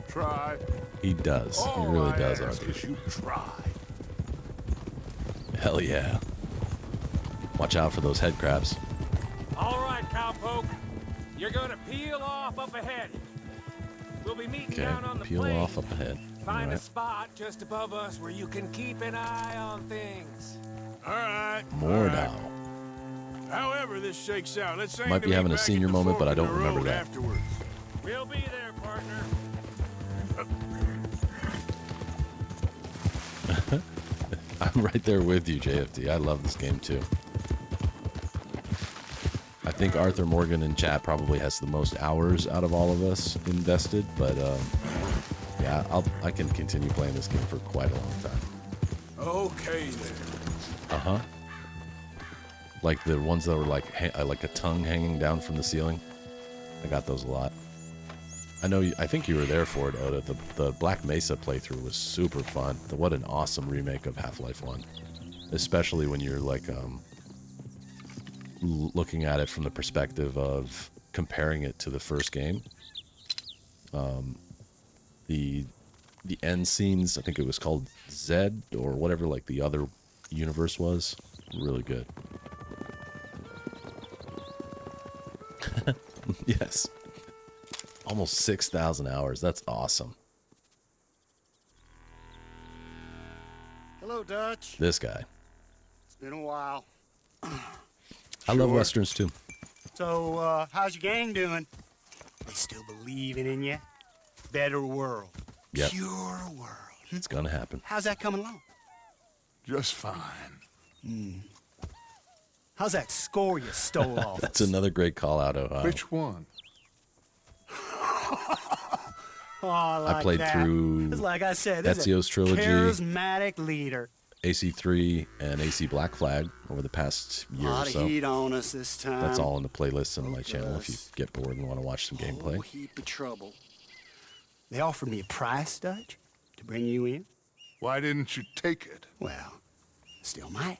Try. He does. He All really I does, ask Arthur. is you try. Hell yeah. Watch out for those head crabs. All right, cowpoke. You're gonna peel off up ahead. We'll be meeting Okay, down on the peel plain. off up ahead. Find a Alright. spot just above us where you can keep an eye on things. All right. More all right. now. However this shakes out, let's aim Might to be meet having a back at senior the moment, but I fork in don't the remember road that. Afterwards. We'll be there, partner. I'm right there with you, JFD. I love this game too. I think Arthur Morgan in chat probably has the most hours out of all of us invested, but yeah, I can continue playing this game for quite a long time. Okay then. Uh-huh. Like the ones that were like like a tongue hanging down from the ceiling. I got those a lot. I know. I think you were there for it, Oda. The Black Mesa playthrough was super fun. What an awesome remake of Half-Life 1, especially when you're like looking at it from the perspective of comparing it to the first game. The end scenes, I think it was called Zed or whatever, like the other universe was. Really good. Yes. Almost 6,000 hours. That's awesome. Hello, Dutch. This guy. It's been a while. I love Westerns too. So, how's your gang doing? They still believing in you? Better world. Yep. Pure world. It's gonna happen. How's that coming along? Just fine. How's that score you stole off? That's another great call out, Ohio. Which one? Oh, I like I played that. through It's like I said, this is a Ezio's trilogy, charismatic leader. AC3, and AC Black Flag over the past A year or lot of so. heat on us this time. That's all in the playlist on my channel if you Focus. get bored and want to watch some gameplay. Whole heap of trouble. They offered me a price, Dutch, to bring you in. Why didn't you take it? Well, still might.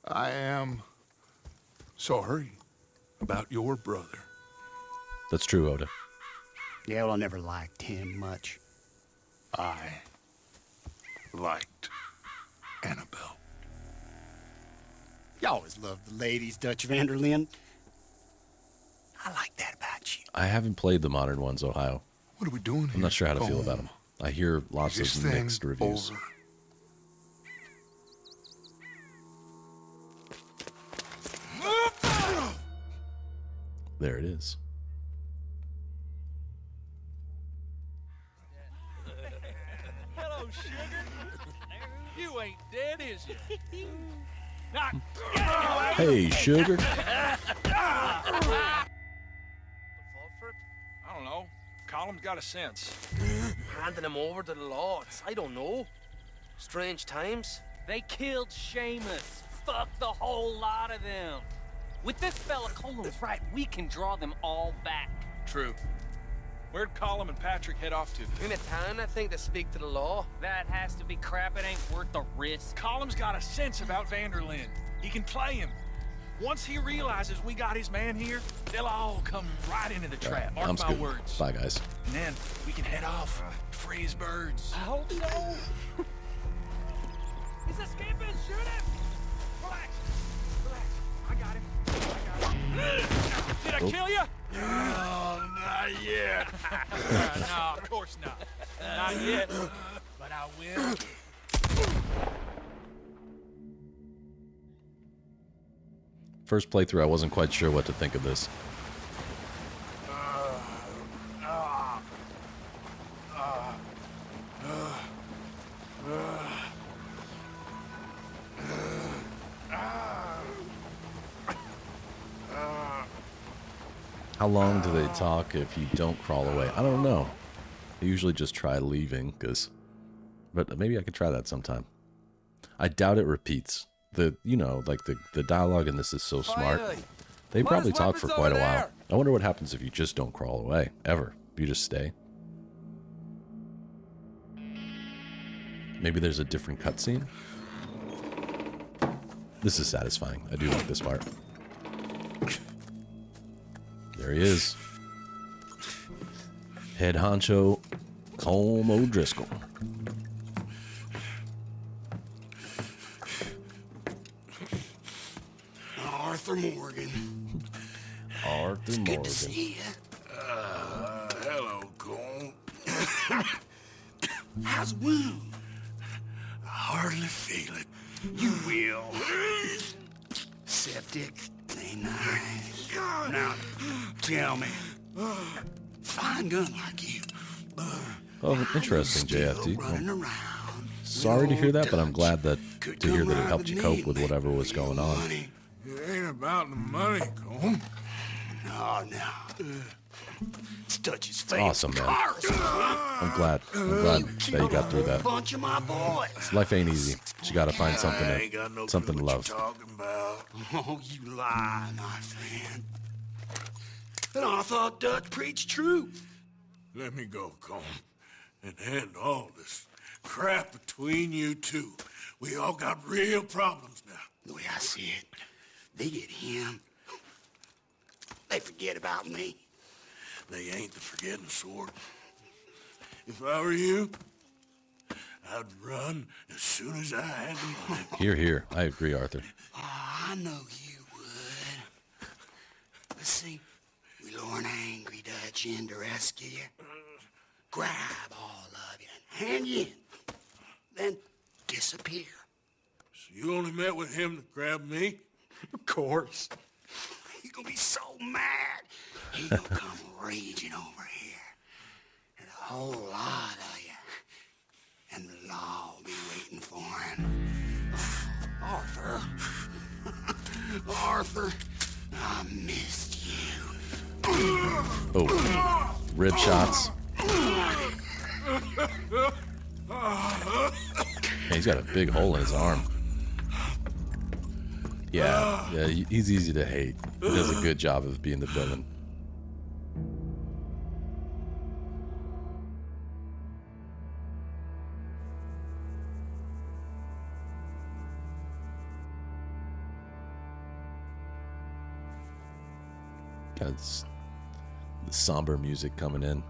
I am sorry about your brother. That's true, Oda. Yeah, well, I never liked him much. I liked Annabelle. You always loved the ladies, Dutch Vanderlyn. I like that about you. I haven't played the modern ones, Ohio. What are we doing here? I'm not sure how to feel Oh, about them. I hear lots is of this mixed thing reviews. over? There it is. Hello, sugar. You ain't dead, is you? Hey, sugar. I don't know. Column's got a sense. Handing him over to the lords. I don't know. Strange times. They killed Seamus. Fuck the whole lot of them. With this fella Colum's right, we can draw them all back. True. Where'd Colum and Patrick head off to? In a town, I think, to speak to the law. That has to be crap. It ain't worth the risk. Colum's got a sense about Vanderlyn. He can play him. Once he realizes we got his man here, they'll all come right into the trap. Mark I'm my scooping. words. Bye, guys. And then we can head off, free as birds. I hope so. He's escaping. Shoot him. Relax. Relax. I got him. Did I kill you? Oh, not yet. No, of course not. Not yet. But I will. First playthrough, I wasn't quite sure what to think of this. How long do they talk if you don't crawl away? I don't know. I usually just try leaving, but maybe I could try that sometime. I doubt it repeats. The dialogue in this is so smart. They probably talk for quite a while. I wonder what happens if you just don't crawl away, ever. You just stay. Maybe there's a different cutscene. This is satisfying. I do like this part. There he is. Head honcho, Colm O'Driscoll. Arthur Morgan. Arthur Good Morgan. to see you. Hello, Cole. How's the wound? I hardly feel it. You will. Septic. Ain't nice. Now, tell me. Fine gun like you. Oh, interesting, Still JFT. running Well, around. sorry to hear that, but I'm glad that Could to hear come that it right helped you with cope me, with whatever was going on. Money. It ain't about the money, Cole. No, no. It's Dutch's favorite. Awesome, man. Cars, I'm glad that you got through that. Bunch of my boys. Life ain't easy. But you gotta find something I ain't got no to clue what love. you're talking about. Oh, you lie, my friend. And I thought Dutch preached true. Let me go, Colm, and end all this crap between you two. We all got real problems now. The way I see it, they get him. They forget about me. They ain't the forgetting sort. If I were you, I'd run as soon as I had the money. Here, here. I agree, Arthur. Oh, I know you would. Let's see. We lure an angry Dutch in to rescue you. Grab all of you and hand you in. Then disappear. So you only met with him to grab me? Of course. He's gonna be so mad. He gonna come raging over here. And a whole lot of you. And the law will be waiting for him. Arthur. Arthur, I missed you. Oh, rib shots. Man, he's got a big hole in his arm. Yeah, he's easy to hate. He does a good job of being the villain. Got the somber music coming in.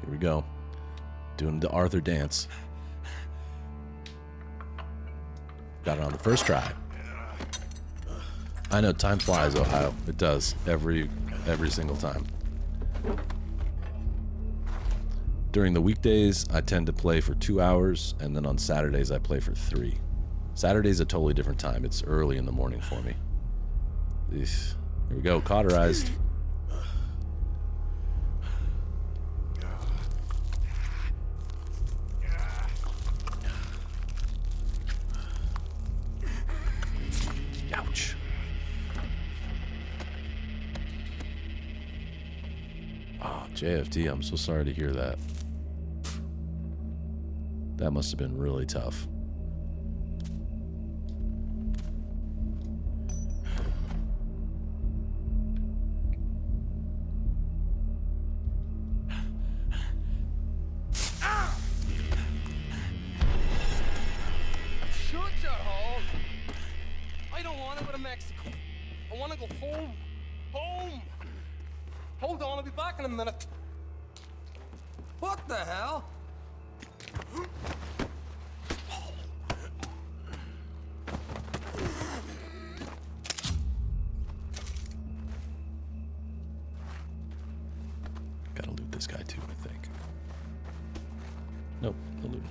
Here we go. Doing the Arthur dance. Got it on the first try. I know time flies, Ohio. It does. Every single time. During the weekdays, I tend to play for 2 hours, and then on Saturdays, I play for 3. Saturday's a totally different time. It's early in the morning for me. Eesh. Here we go, cauterized. Ouch. Oh, JFD, I'm so sorry to hear that. That must have been really tough. Shut your hole. I don't want to go to Mexico. I want to go home. Home. Hold on, I'll be back in a minute. What the hell? Gotta loot this guy too, I think. Nope, no loot.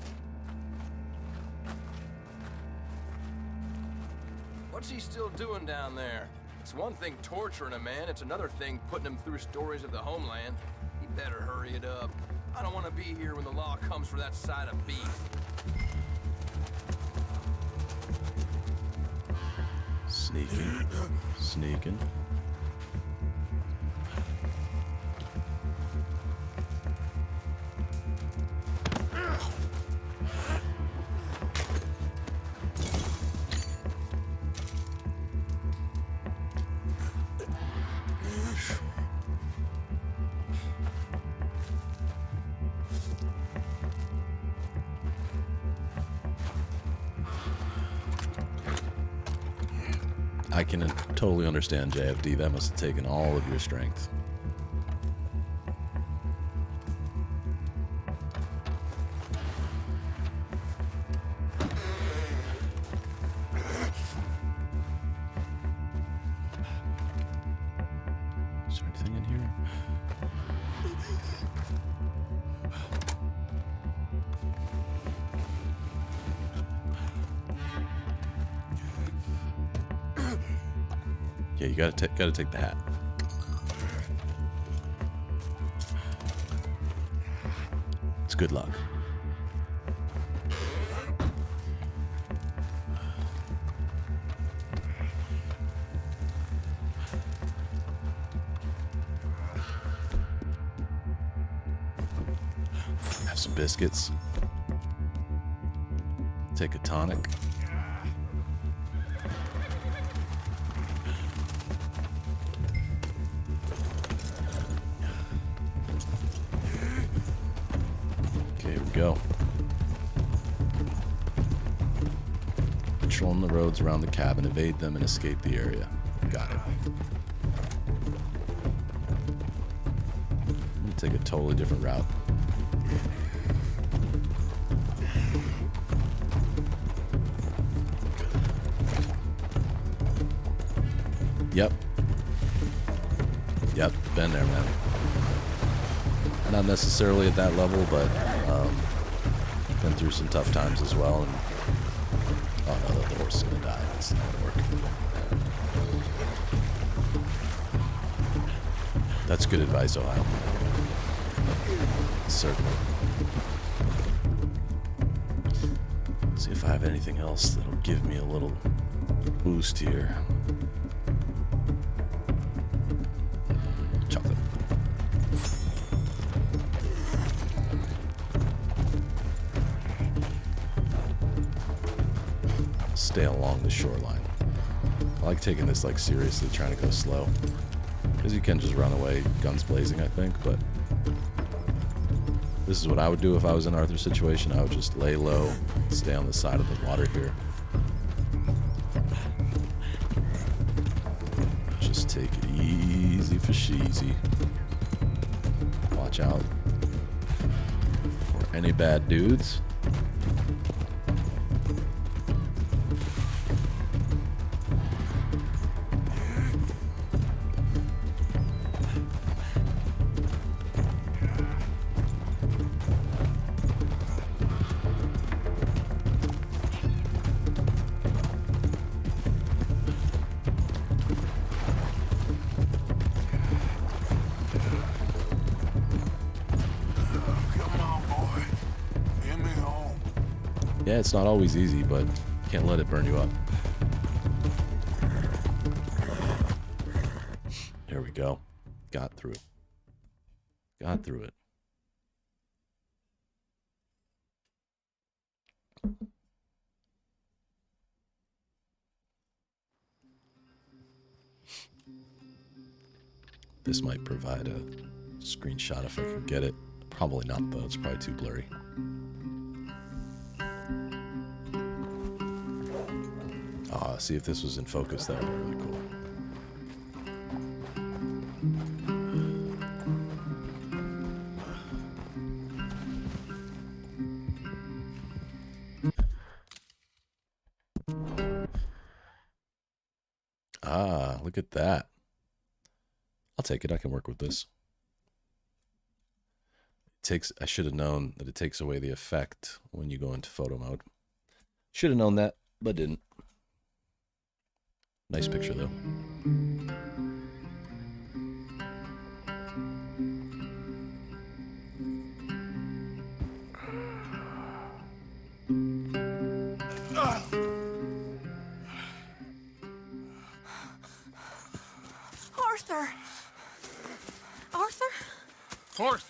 What's he still doing down there? It's one thing torturing a man, it's another thing putting him through stories of the homeland. He better hurry it up. I don't want to be here when the law comes for that side of beef. Sneaking. Sneaking. I can totally understand, JFD. That must have taken all of your strength. Is there anything in here? Yeah, you gotta take the hat. It's good luck. Have some biscuits. Take a tonic. Okay, here we go. Patrolling the roads around the cabin, evade them, and escape the area. Got it. I'm gonna take a totally different route. Yep. Yep, been there, man. Not necessarily at that level, but been through some tough times as well. And oh no, the horse is gonna die. It's not gonna work. That's good advice, Ohio. Certainly. See if I have anything else that'll give me a little boost here. Chocolate. Stay along the shoreline. I like taking this like seriously, trying to go slow. Because you can just run away, guns blazing, I think, but this is what I would do if I was in Arthur's situation. I would just lay low, stay on the side of the water here. Just take it easy for sheezy. Watch out for any bad dudes. Yeah, it's not always easy, but you can't let it burn you up. Here we go. Got through it. Got through it. This might provide a screenshot if I could get it. Probably not, though. It's probably too blurry. See if this was in focus. That would be really cool. Ah, look at that. I'll take it. I can work with this. I should have known that it takes away the effect when you go into photo mode. Should have known that, but didn't. Nice picture, though. Arthur! Arthur? Arthur!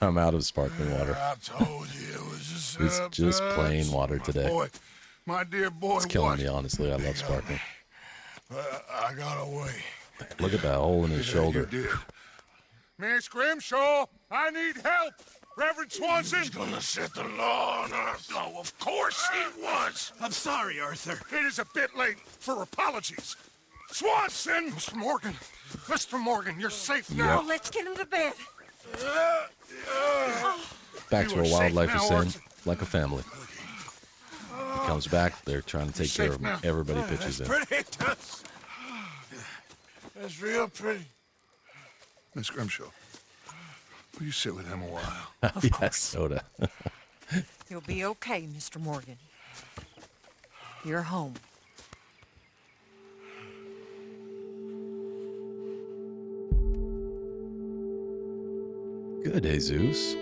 I'm out of sparkling water. I told you it was just It's just plain water today. Boy, my dear boy, it's killing me, honestly. I love sparkling. I got away. Look at that hole in his shoulder. Miss Grimshaw, I need help. Reverend Swanson. He's gonna set the law on Arthur. Oh, of course he was. I'm sorry, Arthur. It is a bit late for apologies. Swanson! Mr. Morgan, you're safe now. Oh, let's get him to bed. Back to a wild life of sin, like a family. He comes back, they're trying to take care of him. Everybody pitches in. Pretty. That's real pretty. Miss Grimshaw, will you sit with him a while? Yes, soda. You'll be okay, Mr. Morgan. You're home. Good, Jesus.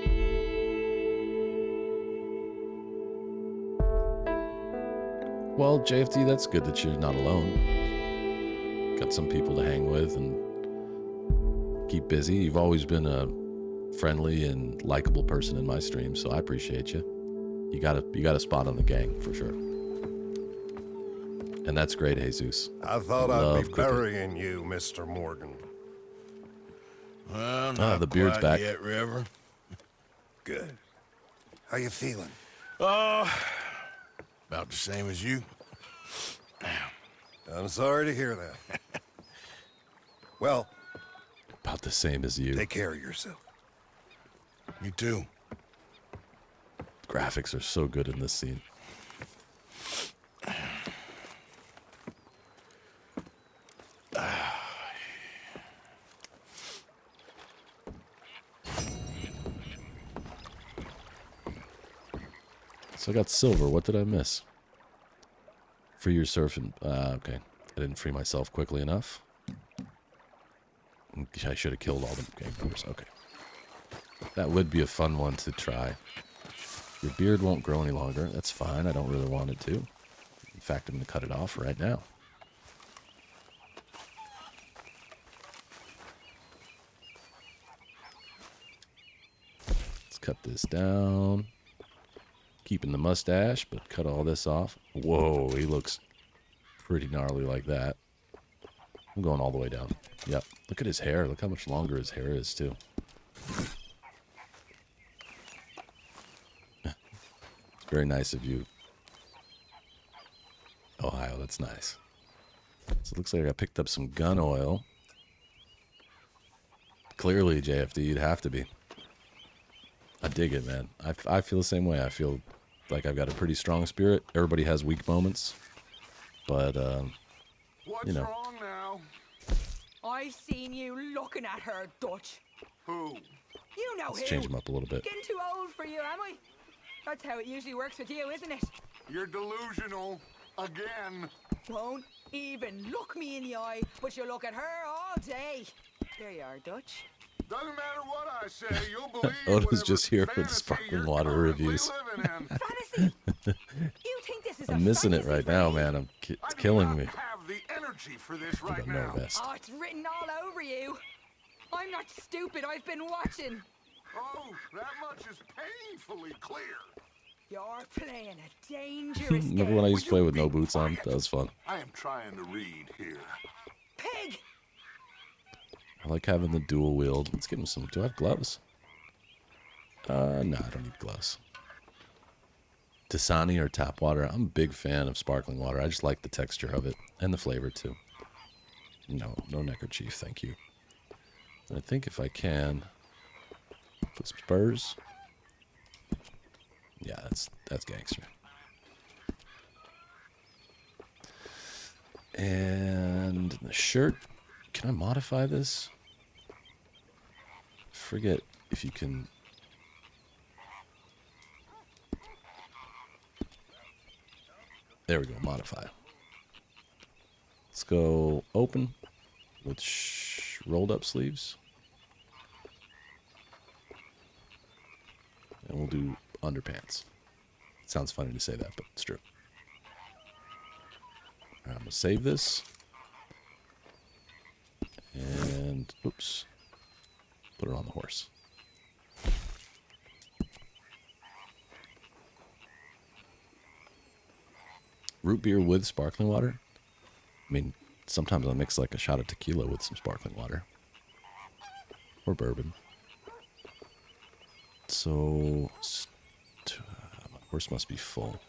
Well, JFT, that's good that you're not alone. Got some people to hang with and keep busy. You've always been a friendly and likable person in my stream, so I appreciate you. You got a spot on the gang for sure. And that's great, Jesus. I thought Love I'd be cooking. burying you, Mr. Morgan. Well, not the beard's quite back. yet, River. Good. How you feeling? Oh, about the same as you. I'm sorry to hear that. Well, About the same as you. take care of yourself. You too. Graphics are so good in this scene. So I got silver. What did I miss? Free your surfing. Okay. I didn't free myself quickly enough. I should have killed all the gang members. Okay. That would be a fun one to try. Your beard won't grow any longer. That's fine. I don't really want it to. In fact, I'm going to cut it off right now. Let's cut this down. Keeping the mustache, but cut all this off. Whoa, he looks pretty gnarly like that. I'm going all the way down. Yep. Look at his hair. Look how much longer his hair is, too. It's very nice of you, Ohio. That's nice. So it looks like I picked up some gun oil. Clearly, JFD, you'd have to be. I dig it, man. I feel the same way. I feel like I've got a pretty strong spirit. Everybody has weak moments. But, What's you know. wrong now? I seen you looking at her, Dutch. Who? You know Let's who. change him up a little bit. Getting too old for you, am I? That's how it usually works with you, isn't it? You're delusional. Again. Don't even look me in the eye, but you look at her all day. There you are, Dutch. Doesn't matter what I say, you'll believe Oda's just here for the fantasy sparkling you're water currently reviews. living in. Fantasy? You think this is I'm missing it right now, man. It's killing me. Have the energy for this I right got no now. vest. Oh, it's written all over you. I'm not stupid. I've been watching. Oh, that much is painfully clear. You're playing a dangerous Remember game. when I used to play with no boots on? That was fun. I am trying to read here. Pig! I like having the dual wield. Let's give him some. Do I have gloves? No, I don't need gloves. Dasani or tap water. I'm a big fan of sparkling water. I just like the texture of it and the flavor too. No neckerchief, thank you. And I think if I can put some spurs. Yeah, that's gangster. And the shirt. Can I modify this? Forget if you can. There we go, modify. Let's go open with rolled up sleeves. And we'll do underpants. It sounds funny to say that, but it's true. All right, I'm going to save this. And, oops, put it on the horse. Root beer with sparkling water? I mean, sometimes I'll mix like a shot of tequila with some sparkling water. Or bourbon. So, my horse must be full.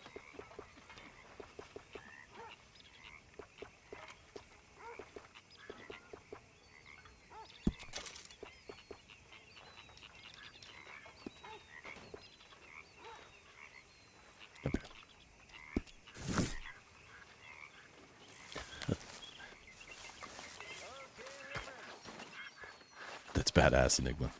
Okay. That's badass, Enigma.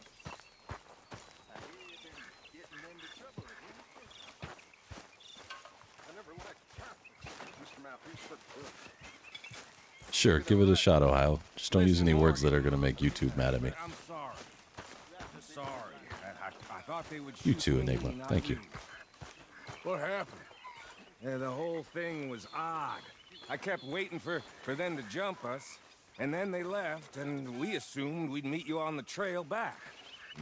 Sure, give it a shot, Ohio. Just don't use any words that are going to make YouTube mad at me. I'm sorry. Sorry. I thought they would You shoot too, me, Enigma. not Thank you. What happened? Yeah, the whole thing was odd. I kept waiting for them to jump us, and then they left, and we assumed we'd meet you on the trail back.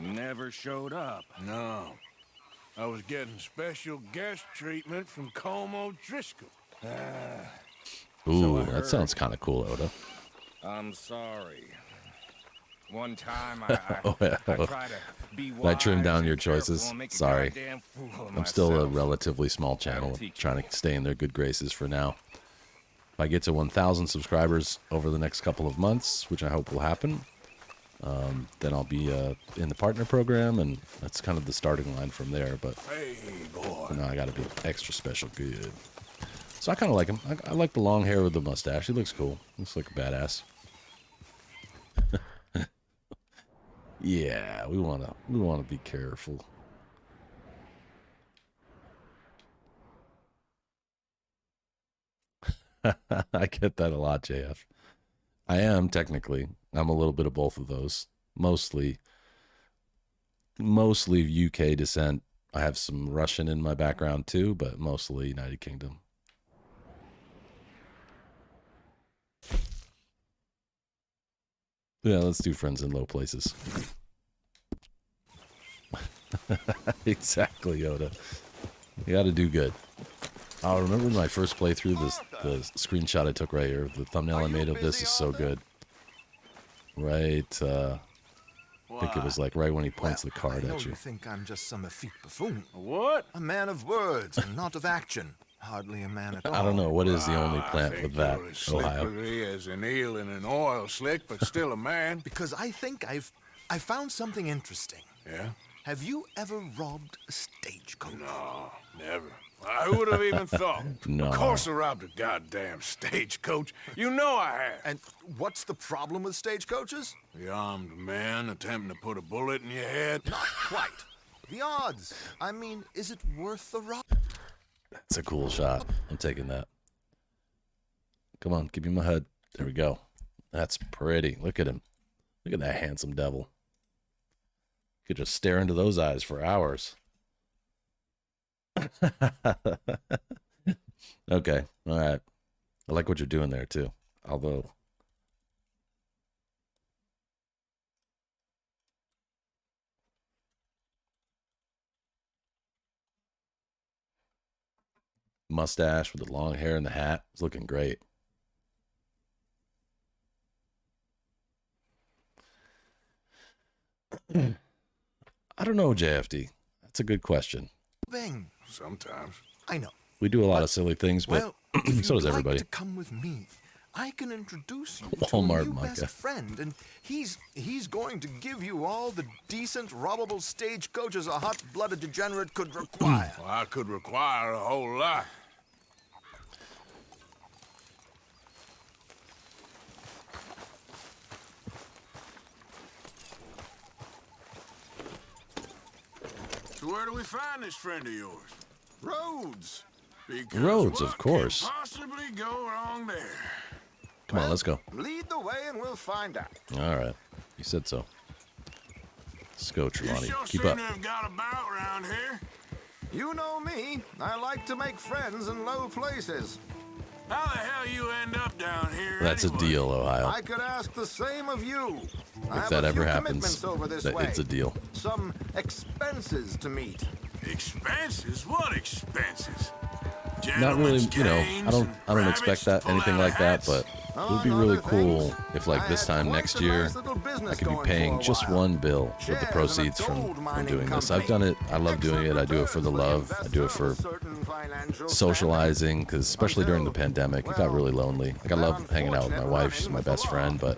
Never showed up. No. I was getting special guest treatment from Como Driscoll. Ooh, that sounds kind of cool, Oda. I'm sorry. One time I tried to be wise. I trimmed down your and careful choices. and make a Sorry. goddamn fool of I'm still a myself. relatively small channel, trying to stay in their good graces for now. If I get to 1,000 subscribers over the next couple of months, which I hope will happen, then I'll be in the partner program, and that's kind of the starting line from there. But Hey, boy. for now, I got to be extra special good. So I kind of like him. I like the long hair with the mustache. He looks cool. Looks like a badass. Yeah, we wanna be careful. I get that a lot, JF. I am technically. I'm a little bit of both of those. Mostly UK descent. I have some Russian in my background too, but mostly United Kingdom. Yeah, let's do friends in low places. Exactly, Yoda. You got to do good. I remember my first playthrough, the screenshot I took right here, the thumbnail I made of this is so good. Right, I think it was like right when he points the card I know at you. you think I'm just some effete buffoon. What? A man of words and not of action. Hardly a man at all. I don't know, what is the only I plant think with that, you're as Ohio? slippery as an eel in an oil slick, but still a man. Because I think I found something interesting. Yeah? Have you ever robbed a stagecoach? No, never. Who would have even thought? No. Of course I robbed a goddamn stagecoach. You know I have. And what's the problem with stagecoaches? The armed man attempting to put a bullet in your head. Not quite. The odds. I mean, is it worth the rob? That's a cool shot. I'm taking that. Come on, give me my HUD. There we go. That's pretty. Look at him. Look at that handsome devil. Could just stare into those eyes for hours. Okay, all right. I like what you're doing there too. Although mustache with the long hair and the hat is looking great. I don't know, JFD. That's a good question. Thing. Sometimes. I know. We do a lot of silly things, but Well, so does everybody. Like to come with me. I can introduce you Walmart to a new Micah. best friend, and he's going to give you all the decent, robbable stagecoaches a hot-blooded degenerate could require. Well, I could require a whole lot. So where do we find this friend of yours? Roads. Because Roads, of what course. can possibly go wrong there? Come on, let's go. Lead the way, and we'll find out. All right. You said so. Let's go, You Trelawney. sure Keep seem up. to have got about around here. You know me. I like to make friends in low places. How the hell you end up down here? That's a anyway? deal, Ohio. I could ask the same of you. I If have that a ever few happens, commitments over this way. it's a deal. Some expenses to meet. Expenses? What expenses? Not really, Gentlemen's you know, canes I don't and expect that, rabbits, anything like that, pull-out but hats? it would be really cool if, like, this time next year, I could be paying just one bill with the proceeds from doing this. I've done it. I love doing it. I do it for the love. I do it for socializing, because especially during the pandemic, it got really lonely. Like, I love hanging out with my wife. She's my best friend, but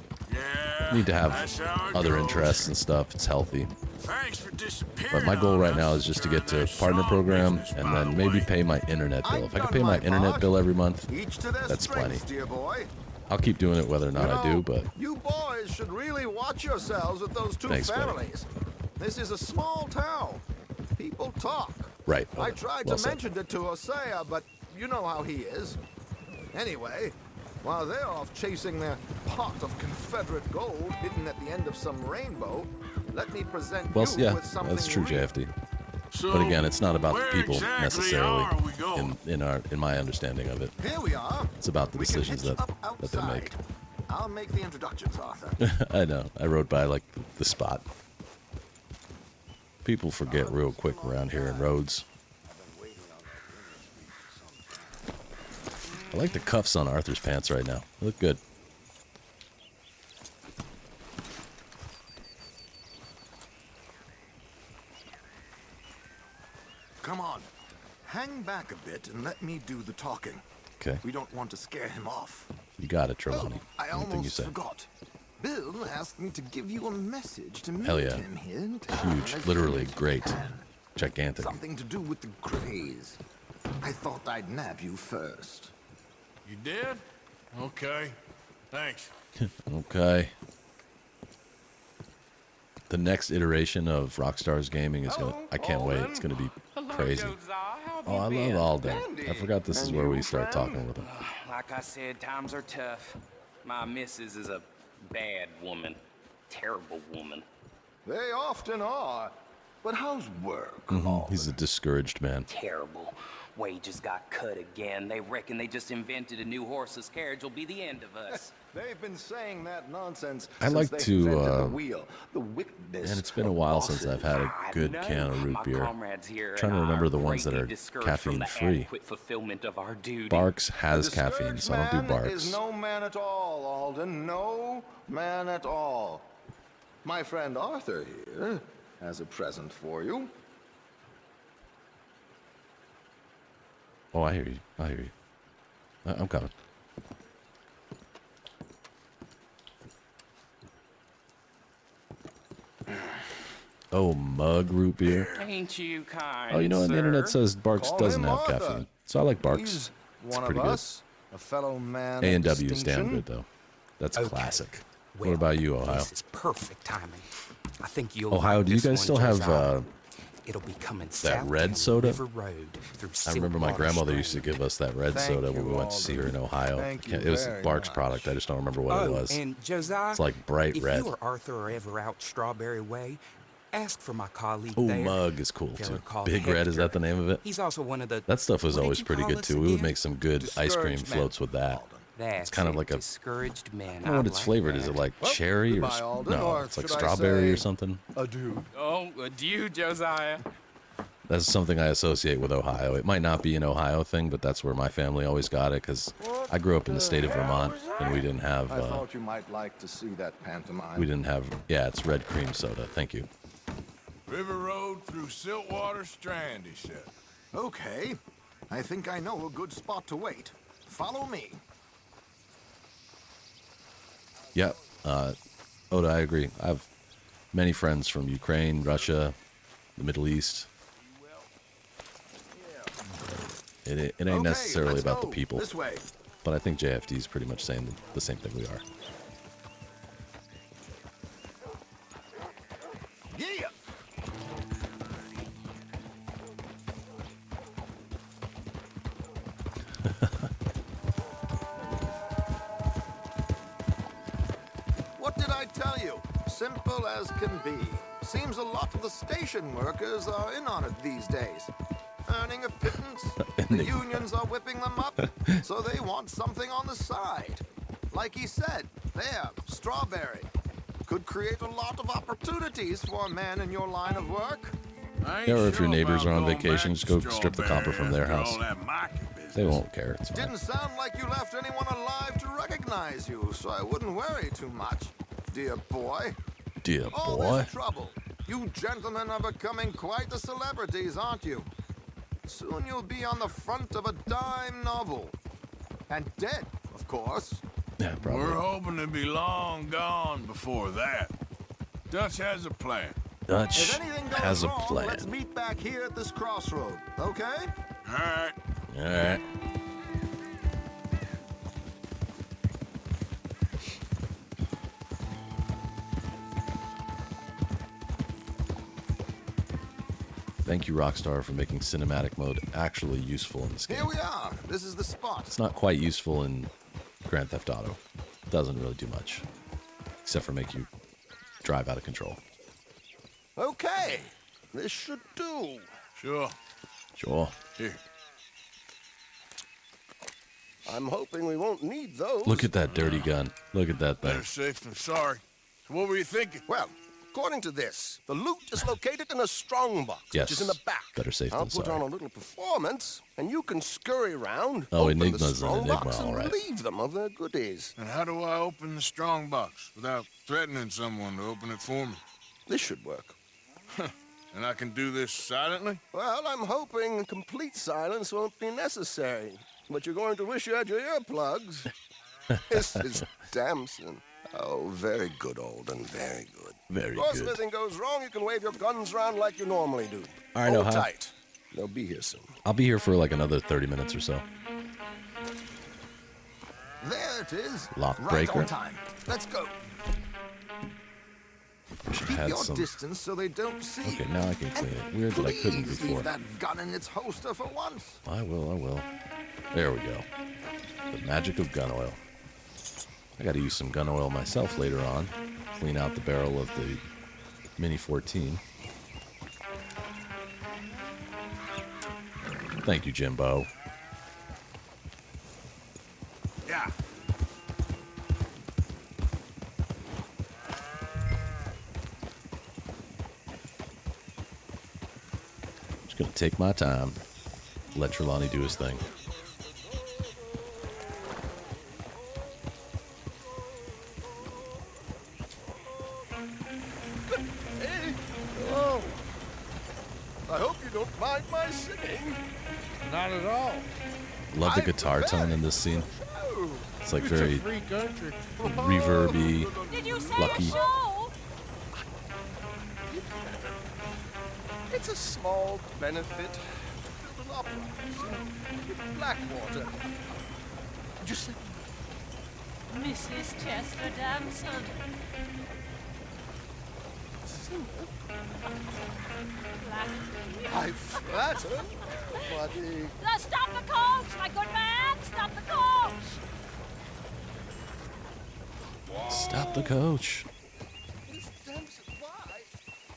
I need to have other interests and stuff. It's healthy. Thanks for disappearing. But my goal right now is just to get to partner program and then maybe pay my internet bill. If I can pay my internet bill every month, that's plenty. Dear boy. I'll keep doing it whether or not I do, but You boys should really watch yourselves with those two Thanks, buddy. families. This is a small town. People talk. right. I tried Well to said. mention it to Hosea, but you know how he is. Anyway, while they're off chasing their pot of Confederate gold hidden at the end of some rainbow, let me present Well, you yeah, with something that's true, real. JFD. So, But again, it's not about the where people exactly necessarily are we going? in my understanding of it. Here we are. It's about the We can decisions hitch that up they outside. make. I'll make the introductions, Arthur. I know. I rode by like the spot. People forget real quick around here in roads. I like the cuffs on Arthur's pants right now. They look good. Come on. Hang back a bit and let me do the talking. Okay. We don't want to scare him off. You got it, Trelawney. I Anything you almost say. forgot. Bill asked me to give you a message to meet Hell yeah. him here in town. Huge. as Literally soon as great. you can. Gigantic. Something to do with the Greys. I thought I'd nab you first. You did? Okay. Thanks. Okay. The next iteration of Rockstar's gaming is gonna. I can't wait. It's gonna be crazy. Oh, I love Alden. I forgot this is where we start talking with him. Like I said, times are tough. My missus is a bad woman. Terrible woman. They often are. But how's work? He's a discouraged man. Terrible. Wages got cut again. They reckon they just invented a new horseless carriage will be the end of us. They've been saying that nonsense I since like they to, invented the wheel, the wickedness. And it's been a while since I've had a good can of root beer. I'm trying to remember the ones that are caffeine free. Barks has caffeine, so I don't do Barks. Is no man at all, Alden. No man at all. My friend Arthur here has a present for you. Oh, I hear you. I hear you. I'm coming. Oh, mug root beer. Ain't you kind? Oh, you know, on the internet sir? says Barks Call doesn't him have Arthur. caffeine. So I like Barks. He's It's one pretty of good. us, a fellow man. A and of W is damn distinction. good, though. That's Okay. classic. Well, What about you, Ohio? This is perfect timing. I think you'll Ohio, like do you this guys one, still have Josiah. It'll be coming that south red down soda? River Road through I remember my Siltwater grandmother used to Stream. give us that red Thank soda when you, we went to see her in Alden. Ohio. Thank you It was a very Barks much. product. I just don't remember what it was. And Josiah, It's like bright if red. you or Arthur are ever out Strawberry Way, ask for my colleague Oh, there. mug is cool Fella too. called Big Red, is Hector. that the name of it? He's also one of the. That stuff was what did always you pretty call good us too. We would again? make some good ice cream Discouraged men. floats with that. That's It's kind of like a. discouraged man. I don't know what it's flavored. Is it like cherry or goodbye, Alden, no? or It's like should I strawberry or say something. Adieu. Oh, adieu, Josiah. That's something I associate with Ohio. It might not be an Ohio thing, but that's where my family always got it because I grew up in the state of Vermont and we didn't have. I thought you might like to see that pantomime. We didn't have. Yeah, it's red cream soda. Thank you. River Road through Siltwater Strand, he said. Okay. I think I know a good spot to wait. Follow me. Yep. Oda, I agree. I have many friends from Ukraine, Russia, the Middle East. It ain't Okay, necessarily let's about the go. people, This way. but I think JFD is pretty much saying the same thing we are. Yeah. What did I tell you? Simple as can be. Seems a lot of the station workers are in on it these days. Earning a pittance, the unions are whipping them up, so they want something on the side. Like he said, there, strawberry. Could create a lot of opportunities for a man in your line of work. Yeah, or if your neighbors are on vacation, just go strip the copper from their house. They won't care. It's fine. Didn't sound like you left anyone alive to recognize you, so I wouldn't worry too much, dear boy. Dear All boy. this trouble. You gentlemen are becoming quite the celebrities, aren't you? Soon you'll be on the front of a dime novel. And dead, of course. Yeah, probably. We're hoping to be long gone before that. Dutch has a plan. Dutch If anything goes has a wrong, plan. let's meet back here at this crossroad, okay? All right. All right. Thank you, Rockstar, for making cinematic mode actually useful in this game. Here we are. This is the spot. It's not quite useful in Grand Theft Auto. It doesn't really do much, except for make you drive out of control. Okay. This should do. Sure. Sure. Here. I'm hoping we won't need those. Look at that dirty gun. Look at that thing. Better safe than sorry. So what were you thinking? Well, According to this, the loot is located in a strongbox, Yes. which is in the back. Better safe I'll than put sorry. on a little performance, and you can scurry around, Oh, open the Enigma's an strongbox, enigma, all and right. relieve them of their goodies. And how do I open the strong box without threatening someone to open it for me? This should work. And I can do this silently? Well, I'm hoping complete silence won't be necessary. But you're going to wish you had your earplugs. This is Damson. Oh, very good, Alden, very good. Very Of course, good. if anything goes wrong, you can wave your guns around like you normally do. I know Hold how. tight. They'll be here soon. I'll be here for like another 30 minutes or so. There it is. Lock Right breaker. on time. Let's go. We should Keep have your had some. distance so they don't see. Okay, now I can clean it. Weird that I couldn't Please before. leave that gun in its holster for once. I will. There we go. The magic of gun oil. I got to use some gun oil myself later on. Clean out the barrel of the Mini 14. Thank you, Jimbo. Yeah. Just gonna take my time. Let Trelawney do his thing. Hey, hello. I hope you don't mind my singing. Not at all. Love the guitar tone in this scene. It's like very Free country. reverby, Did you say lucky. a show? It's a small benefit. Build an opera in Blackwater. Just Mrs. Chester Damson. I flatter, buddy. Stop the coach, my good man! Stop the coach! Stop the coach. Miss Damson, why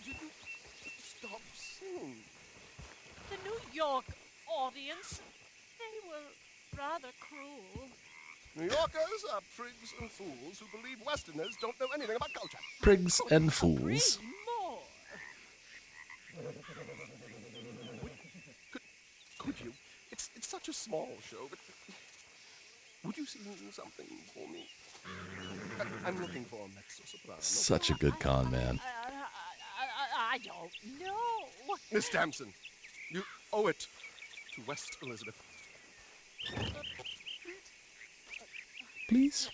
did you stop singing? The New York audience, they were rather cruel. New Yorkers are prigs and fools who believe Westerners don't know anything about culture. Prigs and fools. More. Could you? It's such a small show, but would you sing something for me? I'm looking for a mezzo soprano. Such a good con man. I don't know. Miss Damson, you owe it to West Elizabeth. Please.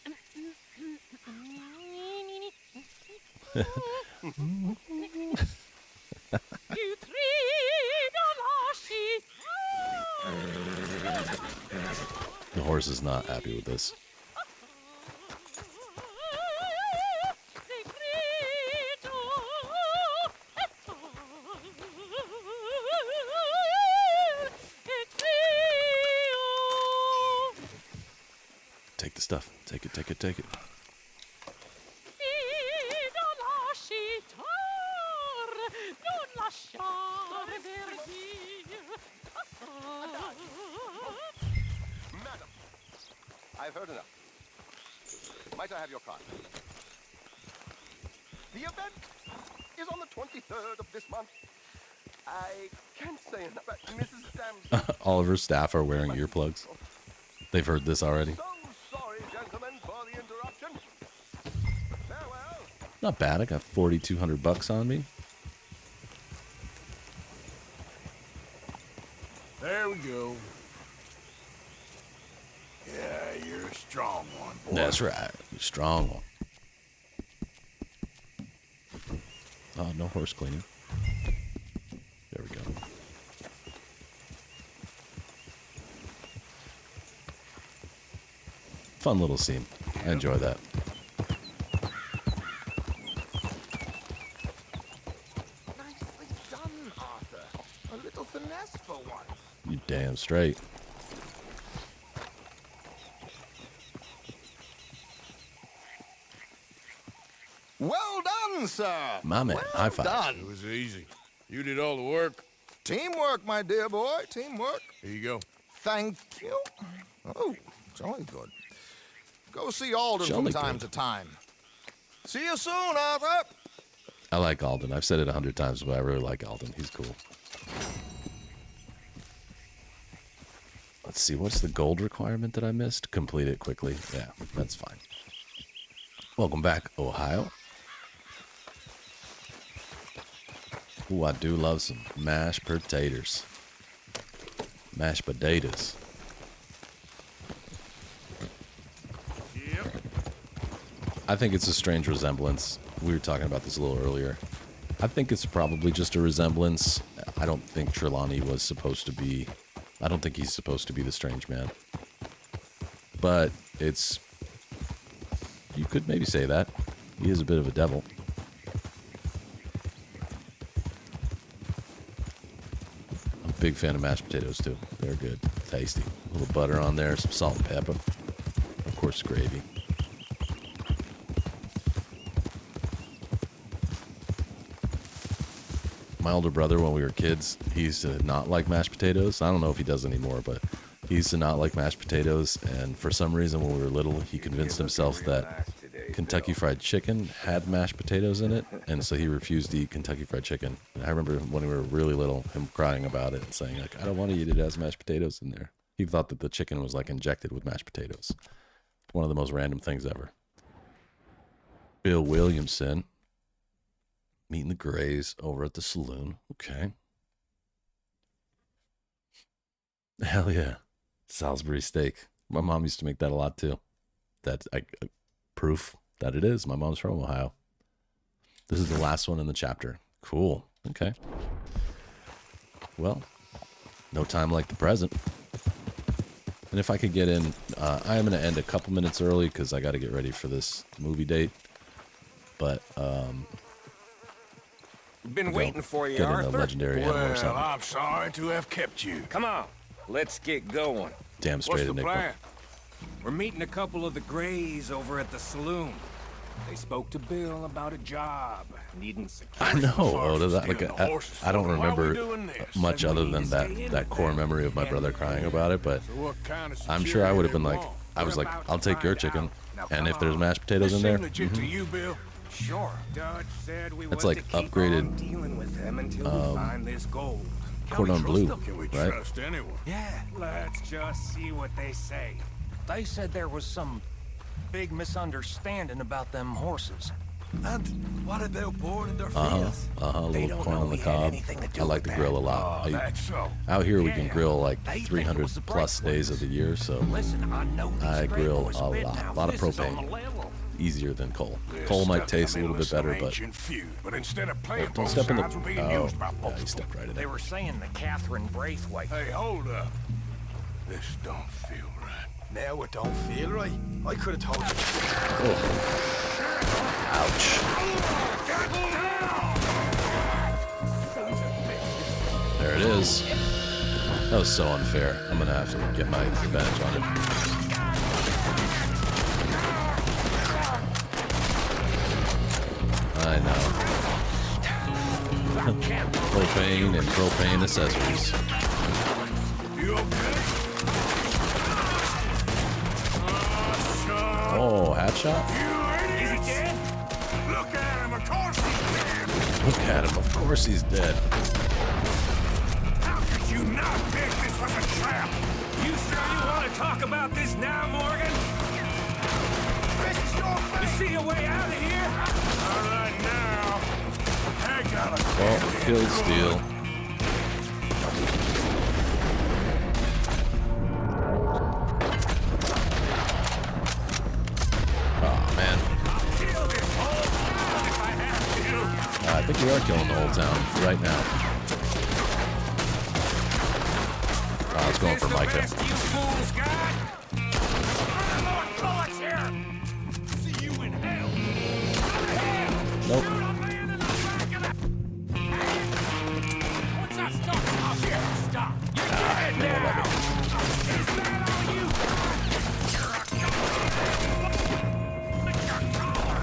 The horse is not happy with this. Take the stuff. Take it, take it, take it. Madam, I've heard enough. Might I have your card? The event is on the 23rd of this month. I can't say enough, but Mrs. Damson. All of her staff are wearing earplugs. They've heard this already. So sorry, gentlemen, for the interruption. Farewell. Not bad. I got $4,200 on me. There we go. Yeah, you're a strong one, boy. That's right. Strong one. Oh, no horse cleaning. There we go. Fun little scene. I enjoy that. Nicely done, Arthur. A little finesse for once. You damn straight. Well done, sir. My man, high five. Done. It was easy. You did all the work. Teamwork, my dear boy. Teamwork. Here you go. Thank you. Oh, jolly good. Go see Alden from Jolly time good. to time. See you soon, Arthur. I like Alden. I've said it 100 times, but I really like Alden. He's cool. Let's see, what's the gold requirement that I missed? Complete it quickly. Yeah, that's fine. Welcome back, Ohio. Ooh, I do love some mashed potatoes. Mashed potatoes. Yep. I think it's a strange resemblance. We were talking about this a little earlier. I think it's probably just a resemblance. I don't think Trelawney was supposed to be... I don't think he's supposed to be the strange man. But it's... You could maybe say that. He is a bit of a devil. I'm a big fan of mashed potatoes, too. They're good. Tasty. A little butter on there, some salt and pepper. Of course, gravy. My older brother, when we were kids, he used to not like mashed potatoes. I don't know if he does anymore, but he used to not like mashed potatoes. And for some reason, when we were little, he convinced himself that Kentucky Fried Chicken had mashed potatoes in it. And so he refused to eat Kentucky Fried Chicken. And I remember when we were really little, him crying about it and saying, like, I don't want to eat it. It has mashed potatoes in there. He thought that the chicken was, like, injected with mashed potatoes. One of the most random things ever. Bill Williamson. Meeting the Grays over at the saloon. Okay. Hell yeah. Salisbury steak. My mom used to make that a lot too. That's proof that it is. My mom's from Ohio. This is the last one in the chapter. Cool. Okay. Well, no time like the present. And if I could get in, I am going to end a couple minutes early because I got to get ready for this movie date. But, Been waiting for you, get in a Arthur. legendary animal or Well, something. I'm sorry to have kept you. Come on, let's get going. Damn straight, What's the Enigma. plan? We're meeting a couple of the Grays over at the saloon. They spoke to Bill about a job, needing security. I know. Oh, like I don't Why we remember doing this? much other than that core memory of my brother crying about it. But So what kind of I'm sure I would have been like, security I was like, I'll take your chicken, and if there's mashed potatoes in there, legit to you, Bill? Sure. Dutch said we That's was like to keep upgraded, on dealing with them until we find this gold. cordon bleu, Can we right? trust anyone? Yeah, let's just see what they say. They said there was some big misunderstanding about them horses. And what are they born in their A They little don't corn know on the we had cob. anything to do I like with to grill a that. lot. Oh, that's so. Out here we can Yeah. grill like They think it 300 was the plus break days of the year, so Listen, I know these I Grey grill boys a bit lot. now. A lot of This is on the propane. level. Easier than coal. They're Coal might stuck in the taste a little middle of bit better, some but ancient feud, but instead of playing don't both step in the. sides, we're being Oh, used by yeah, both. you stepped right in They there. were saying the Catherine Braithwaite. Hey, hold up. This don't feel right. Now it don't feel right. I could have told you. Ouch. There it is. That was so unfair. I'm gonna have to get my revenge on it. I know. Propane and propane accessories. You okay? Oh, hat shot? Is he dead? Look at him, of course he's dead. Look at him. Of course he's dead. How could you not think this was a trap? You sure you want to talk about this now, Morgan? This is your You see a way out of here? All right, now. I gotta Well, killed Steel. Oh, man. kill this whole town if I have to. I think we are killing the whole town right now. I was going for Micah. Best you fools got? More bullets here. See you in hell. Nope. Shoot a man in the back of the... What's that stuff? Oh, shit. Stop. You're dead They won't let now. me. Is that all you got? You're a killer. Lick your collar.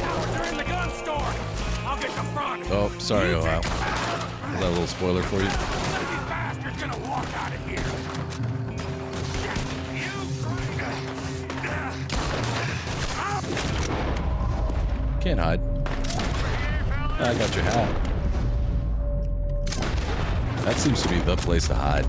Cowards are in the gun store. I'll get the front. Oh, sorry, Ohio. Is that a little spoiler for you? These bastards gonna walk out of here. Shit, you. Can't hide. I got your hat. That seems to be the place to hide.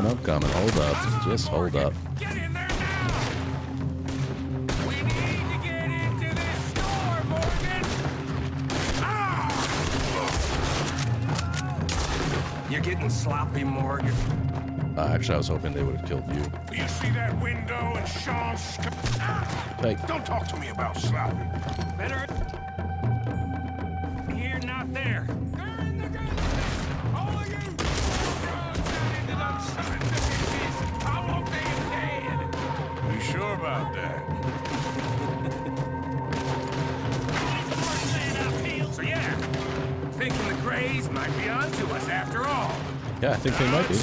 I'm coming. Hold up. Just hold up. Get in there now! We need to get into this store, Morgan! You're getting sloppy, Morgan. Actually, I was hoping they would have killed you. You see that window and Sean's... Hey. Don't talk to me about sloppy. Better... Here, not there. They're in the gun! All of you! I want them dead! You sure about that? So yeah, thinking the Greys might be onto us after all. Yeah, I think they might be.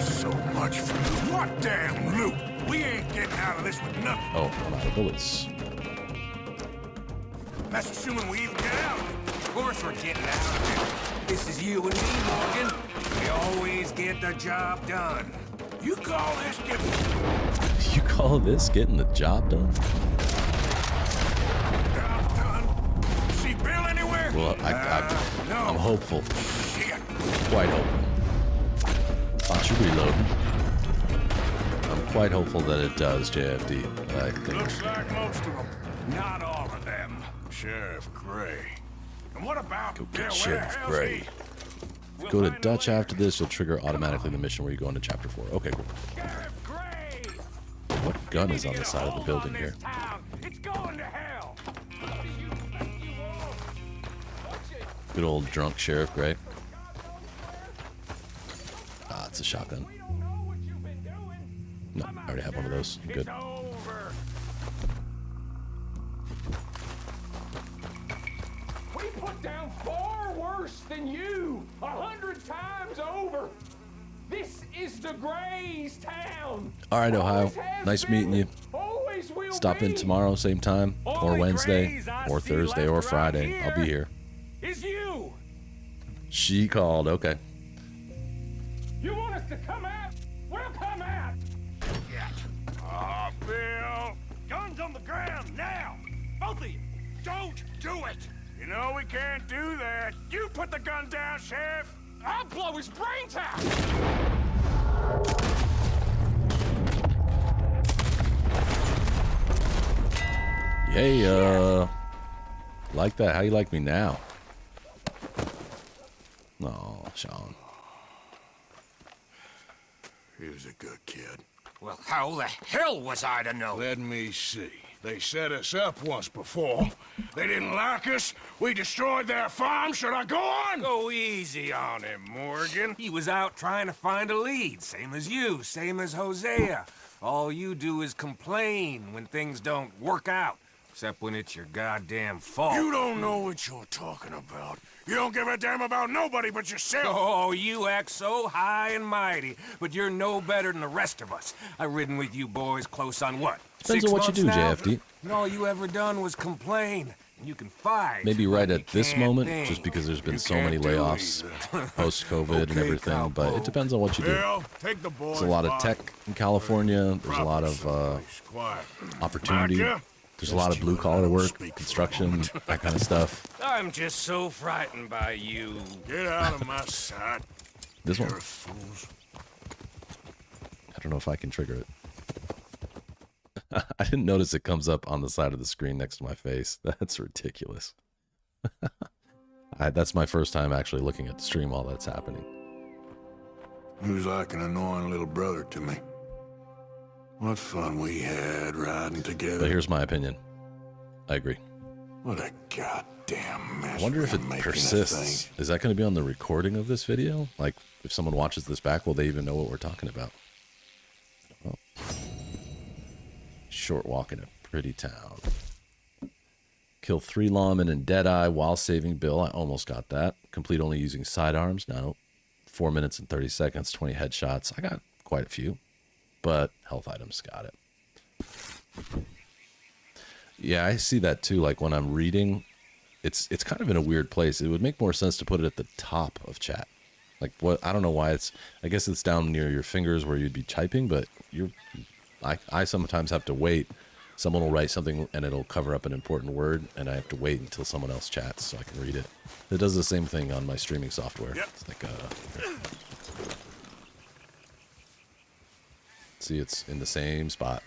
So much for loot. What damn loot? We ain't getting out of this with nothing. Oh, I'm out of bullets. That's assuming we even get out. Of course we're getting out of it. This is you and me, Morgan. We always get the job done. You call this getting... You call this getting the job done? Job done? See Bill anywhere? Well, I'm hopeful. Shit. Quite hopeful. Thought you reloading. I'm quite hopeful that it does, JFD. I think. Looks like most of them. Not all of them. Sheriff Gray. And what about Go Bill? get Sheriff Gray. If you go to Dutch after this, you'll trigger automatically the mission where you go into Chapter 4. Okay, cool. What gun is on the side of the building here? It's going to hell. Good old drunk Sheriff Gray. Ah, it's a shotgun. No, I already have one of those. I'm good. We put down far worse than you, 100 times over. This is the Gray's town. All right, Ohio. Nice meeting you. Stop in tomorrow, same time, or Wednesday, or Thursday, or Friday. I'll be here. Is you. She called. Okay. You want us to come out? We'll come out. Yeah. Bill. Guns on the ground now. Both of you. Don't do it. You know we can't do that. You put the gun down, Sheriff. I'll blow his brains out. Yeah, like that. How you like me now? No, Sean. He was a good kid. Well, how the hell was I to know? Let me see. They set us up once before. They didn't like us. We destroyed their farm. Should I go on? Go easy on him, Morgan. He was out trying to find a lead. Same as you, same as Hosea. All you do is complain when things don't work out. Except when it's your goddamn fault. You don't know what you're talking about. You don't give a damn about nobody but yourself. Oh, you act so high and mighty, but you're no better than the rest of us. I've ridden with you boys close on what? Depends on what you do, JFD. And all you ever done was complain. And you can fight. Maybe right at this moment, just because there's been so many layoffs post-COVID and everything, but it depends on what you do. There's a lot of tech in California. There's a lot of opportunity. There's a lot of blue-collar work, construction, that kind of stuff. I'm just so frightened by you. Get out of my sight. This one. You're fools. I don't know if I can trigger it. I didn't notice it comes up on the side of the screen next to my face. That's ridiculous. That's my first time actually looking at the stream while that's happening. He was like an annoying little brother to me. What fun we had riding together. But here's my opinion. I agree. What a goddamn mess. I wonder if it persists. Is that going to be on the recording of this video? Like, if someone watches this back, will they even know what we're talking about? Oh. Short walk in a pretty town. Kill 3 lawmen in Deadeye while saving Bill. I almost got that. Complete only using sidearms. No. 4 minutes and 30 seconds, 20 headshots. I got quite a few. But health items, got it. Yeah, I see that too. Like when I'm reading, it's kind of in a weird place. It would make more sense to put it at the top of chat. Like what? I don't know why it's. I guess it's down near your fingers where you'd be typing, but I sometimes have to wait. Someone will write something and it'll cover up an important word, and I have to wait until someone else chats so I can read it. It does the same thing on my streaming software. Yep. It's like see, it's in the same spot.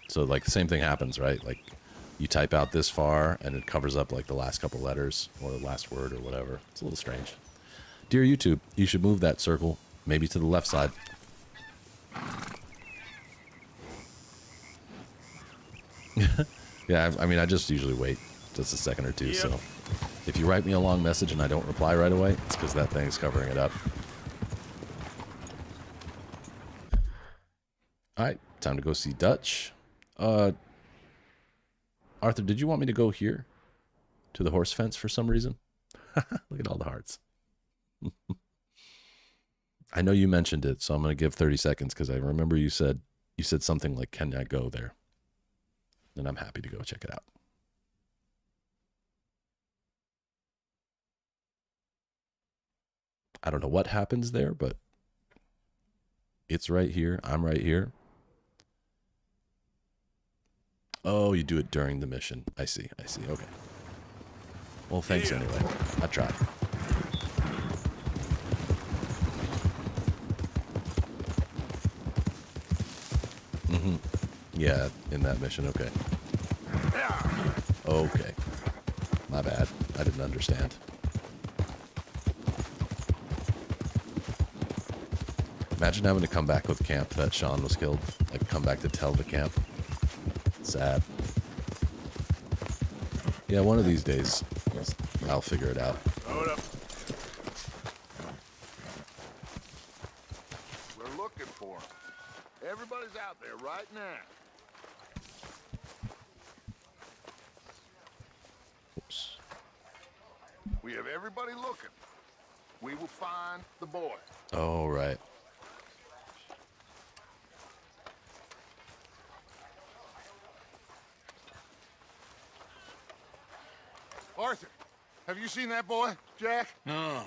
So like the same thing happens, right? Like you type out this far and it covers up like the last couple letters or the last word or whatever. It's a little strange. Dear YouTube, you should move that circle maybe to the left side. Yeah, I mean, I just usually wait just a second or two. Yep. So if you write me a long message and I don't reply right away, it's because that thing's covering it up. All right, time to go see Dutch. Arthur, did you want me to go here to the horse fence for some reason? Look at all the hearts. I know you mentioned it, so I'm going to give 30 seconds because I remember you said something like, "Can I go there?" And I'm happy to go check it out. I don't know what happens there, but it's right here. I'm right here. Oh, you do it during the mission. I see. Okay. Well, thanks anyway. I tried. Mm-hmm. Yeah, in that mission. Okay. Okay. My bad. I didn't understand. Imagine having to come back with camp that Sean was killed. Like, come back to tell the camp. Sad. Yeah, one of these days, I'll figure it out. Hold up. We're looking for him. Everybody's out there right now. Oops. We have everybody looking. We will find the boy. Oh, right. Arthur, have you seen that boy, Jack? No.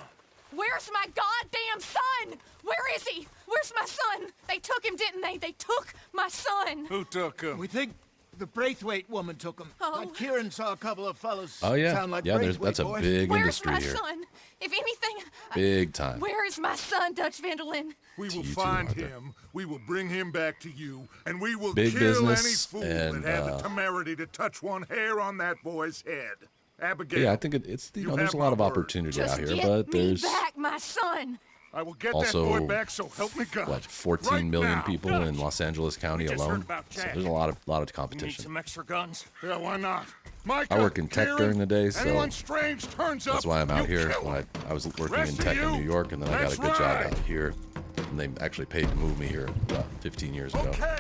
Where's my goddamn son? Where is he? Where's my son? They took him, didn't they? They took my son. Who took him? We think the Braithwaite woman took him. Oh. But Kieran saw a couple of fellows Oh, yeah. sound like Yeah, Braithwaite that's a boys. big Where's industry my here. son? If anything... Big time. Where is my son, Dutch Vanderlyn? We will You too, find Arthur. him, we will bring him back to you, and we will Big kill any business, fool and, that had the temerity to touch one hair on that boy's head. Abigail. Yeah, I think it's you know, there's have a lot of my word. opportunity Just out here, get but me there's back my son. I will get also, that boy back, so help me God. what, 14 Right million now. people in Los Angeles County just heard alone. about So Jack. there's a lot of You need competition. some extra guns? Yeah, why not? Micah, I work in tech Kieran, during the day, so anyone strange turns up, that's why I'm out you here. kill When him. I was working Rest in of tech you, in New York, and then I got a that's good job right. out here, and they actually paid to move me here about 15 years ago. Okay,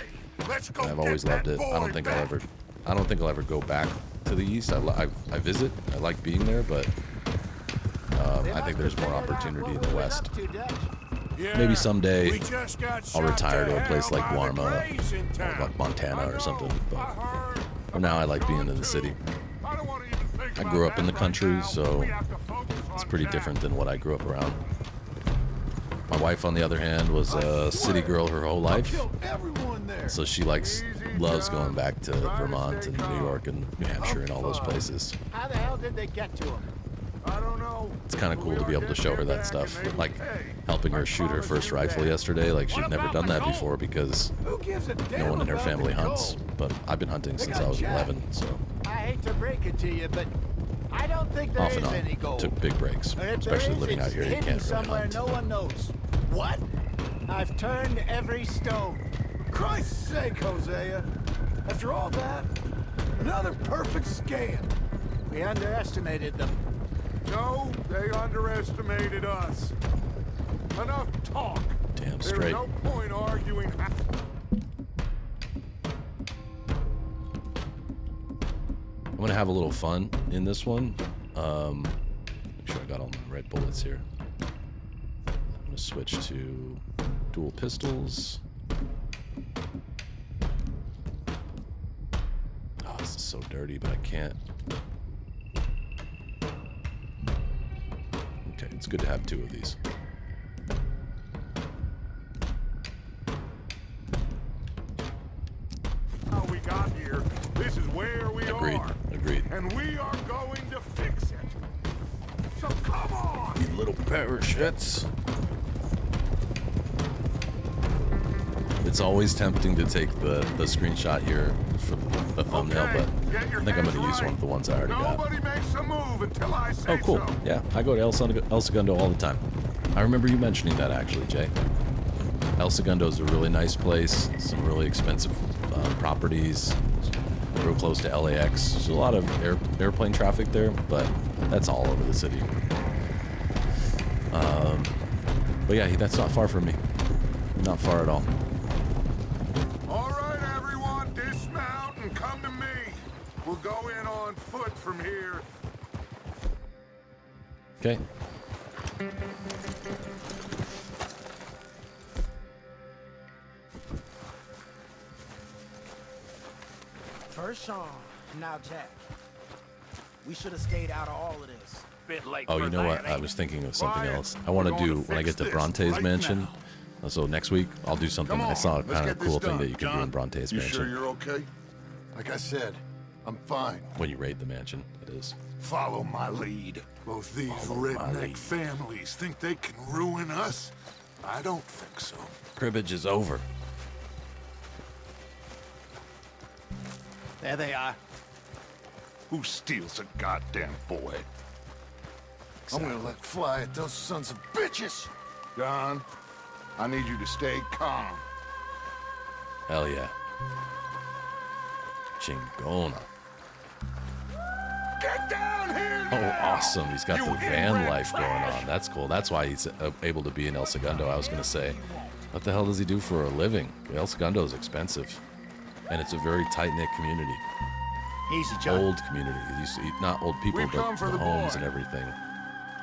let's go And I've get always that loved it. I boy don't think back. I'll ever go back to the east. I visit. I like being there, but I think there's more opportunity in the west. Yeah, Maybe someday we just got I'll shot retire to a hell place like by the Guarma, Grays in or town. like Montana I or know, something. But I heard for now, I like being in the city. I don't want to even think I about grew up that in the right country, now. so We have to focus it's on pretty Jack. different than what I grew up around. My wife, on the other hand, was a city girl her whole life, so she loves going back to Vermont and New York and New Hampshire and all those places. How the hell did they get to him? I don't know. It's kind of cool to be able to show her that stuff, like helping her shoot her first rifle yesterday. Like she'd never done that before because no one in her family hunts, but I've been hunting since I was 11, so I hate to break it to you, but I don't think there off is and on. any gold. Took big breaks, If there especially is, living it's out here. You hidden can't really somewhere hunt. no one knows. What? I've turned every stone. Christ's sake, Hosea. After all that, another perfect scam. We underestimated them. No, they underestimated us. Enough talk. Damn There's straight. no point arguing. going to have a little fun in this one. Make sure I got all my red bullets here. I'm going to switch to dual pistols. Oh, this is so dirty, but I can't. Okay, it's good to have 2 of these. How we got here, this is where we Agreed. are. Agreed. And we are going to fix it. So come on! You little pair of shits. It's always tempting to take the screenshot here for the thumbnail, but I think I'm going to use one of the ones I already got. Nobody makes a move until I say Oh, cool. so. Yeah, I go to El Segundo all the time. I remember you mentioning that, actually, Jay. El Segundo is a really nice place. Some really expensive properties. Real close to LAX. There's a lot of airplane traffic there, but that's all over the city. But yeah, that's not far from me. Not far at all. All right, everyone, dismount and come to me. We'll go in on foot from here. Okay. First Sean, now Jack. We should have stayed out of all of this. Bit late Oh, you know what? I was thinking of something else. I want to do, when I get to Bronte's mansion, so next week, I'll do something. I saw a kind of cool thing that you can do in Bronte's You mansion. sure you're okay? Like I said, I'm fine. When you raid the mansion, it is. Follow my lead. Both these redneck families think they can ruin us? I don't think so. Cribbage is over. There they are. Who steals a goddamn boy? Exactly. I'm gonna let fly at those sons of bitches. John, I need you to stay calm. Hell yeah. Chingona. Get down here Oh, now! awesome. He's got the van life going on. That's cool. That's why he's able to be in El Segundo. I was going to say, what the hell does he do for a living? El Segundo is expensive. And it's a very tight-knit community. Easy, John. Old community. Not old people, We've but come for the the homes boy. and everything.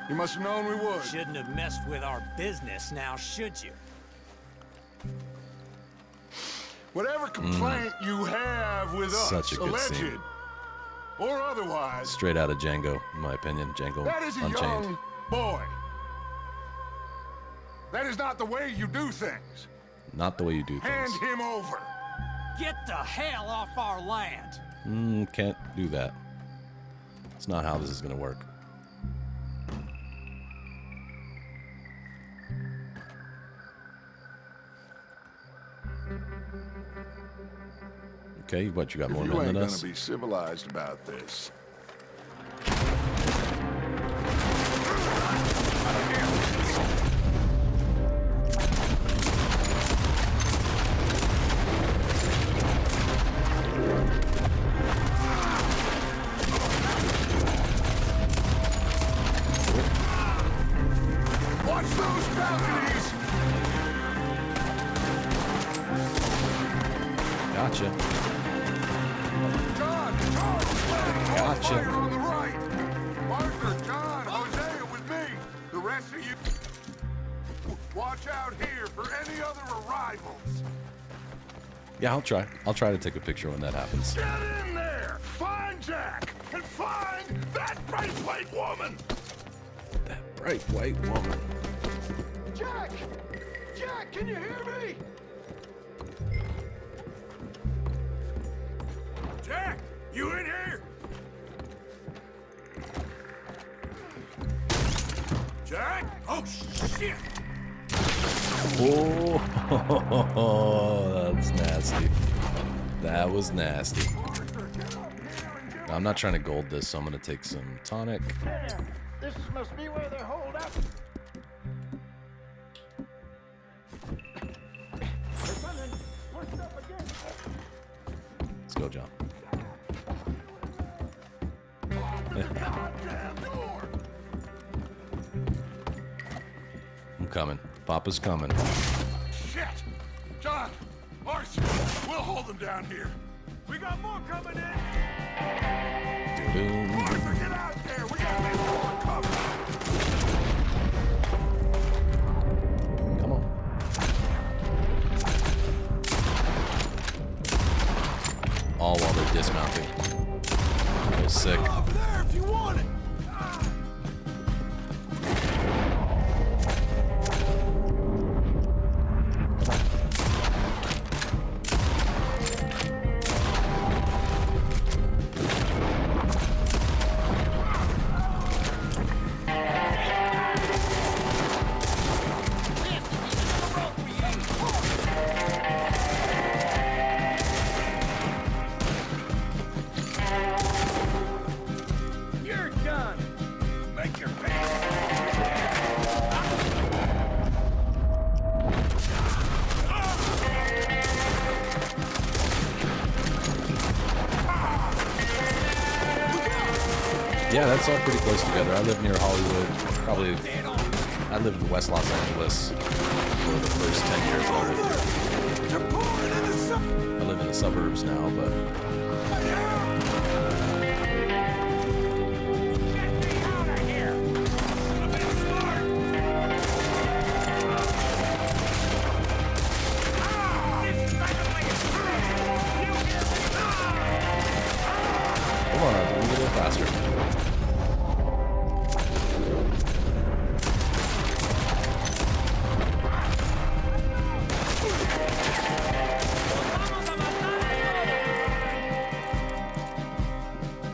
You must have known we would. Shouldn't have messed with our business now, should you? Whatever complaint you have with us, Such a good alleged scene. or otherwise, Straight out of Django, in my opinion. Django that is a Unchained. young boy. That is not the way you do things. Not the way you do Hand things. him over. Get the hell off our land! Can't do that. It's not how this is going to work. Okay, what, you got more You men ain't than gonna us? be civilized about this. Watch those balconies! Gotcha. John, Gotcha. fire on the right. Parker, John, Hosea with me. The rest of you, watch out here for any other arrivals. Yeah, I'll try. I'll try to take a picture when that happens. Get in there! Find Jack! And find that bright white woman! That bright white woman. Jack! Jack, can you hear me? Jack, you in here? Jack? Oh, shit! Oh, that's nasty. That was nasty. I'm not trying to gold this, so I'm going to take some tonic. This must be where they're holed up. Let's go, John. I'm coming. Papa's coming. Shit! John! Arthur! We'll hold them down here. We got more coming in! Boom. Arthur, get out there! We gotta make more cover! Come on. All while they're dismounting. Oh, sick. Over there if you want it! You're done. Make your pay. Yeah, that's all pretty close together. I live near Hollywood. Probably, I lived in West Los Angeles for the first 10 years I lived here. I live in the suburbs now, but come on, Arthur, we get a little faster.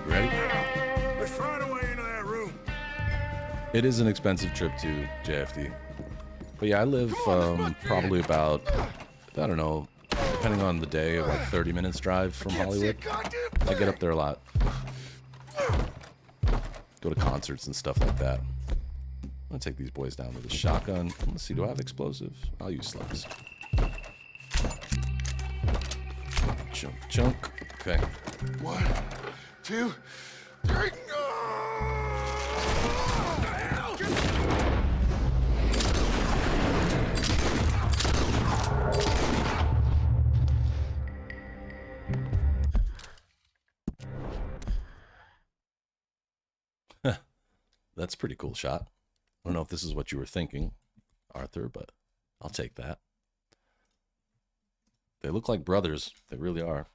Ready? Let's find a way into that room. It is an expensive trip to JFD. But yeah, I live probably about, I don't know, depending on the day, like 30 minutes drive from Hollywood. I get up there a lot. Go to concerts and stuff like that. I'm gonna take these boys down with a shotgun. Let's see, do I have explosives? I'll use slugs. Chunk, chunk. Okay. 1, 2, 3. That's a pretty cool shot. I don't know if this is what you were thinking, Arthur, but I'll take that. They look like brothers. They really are.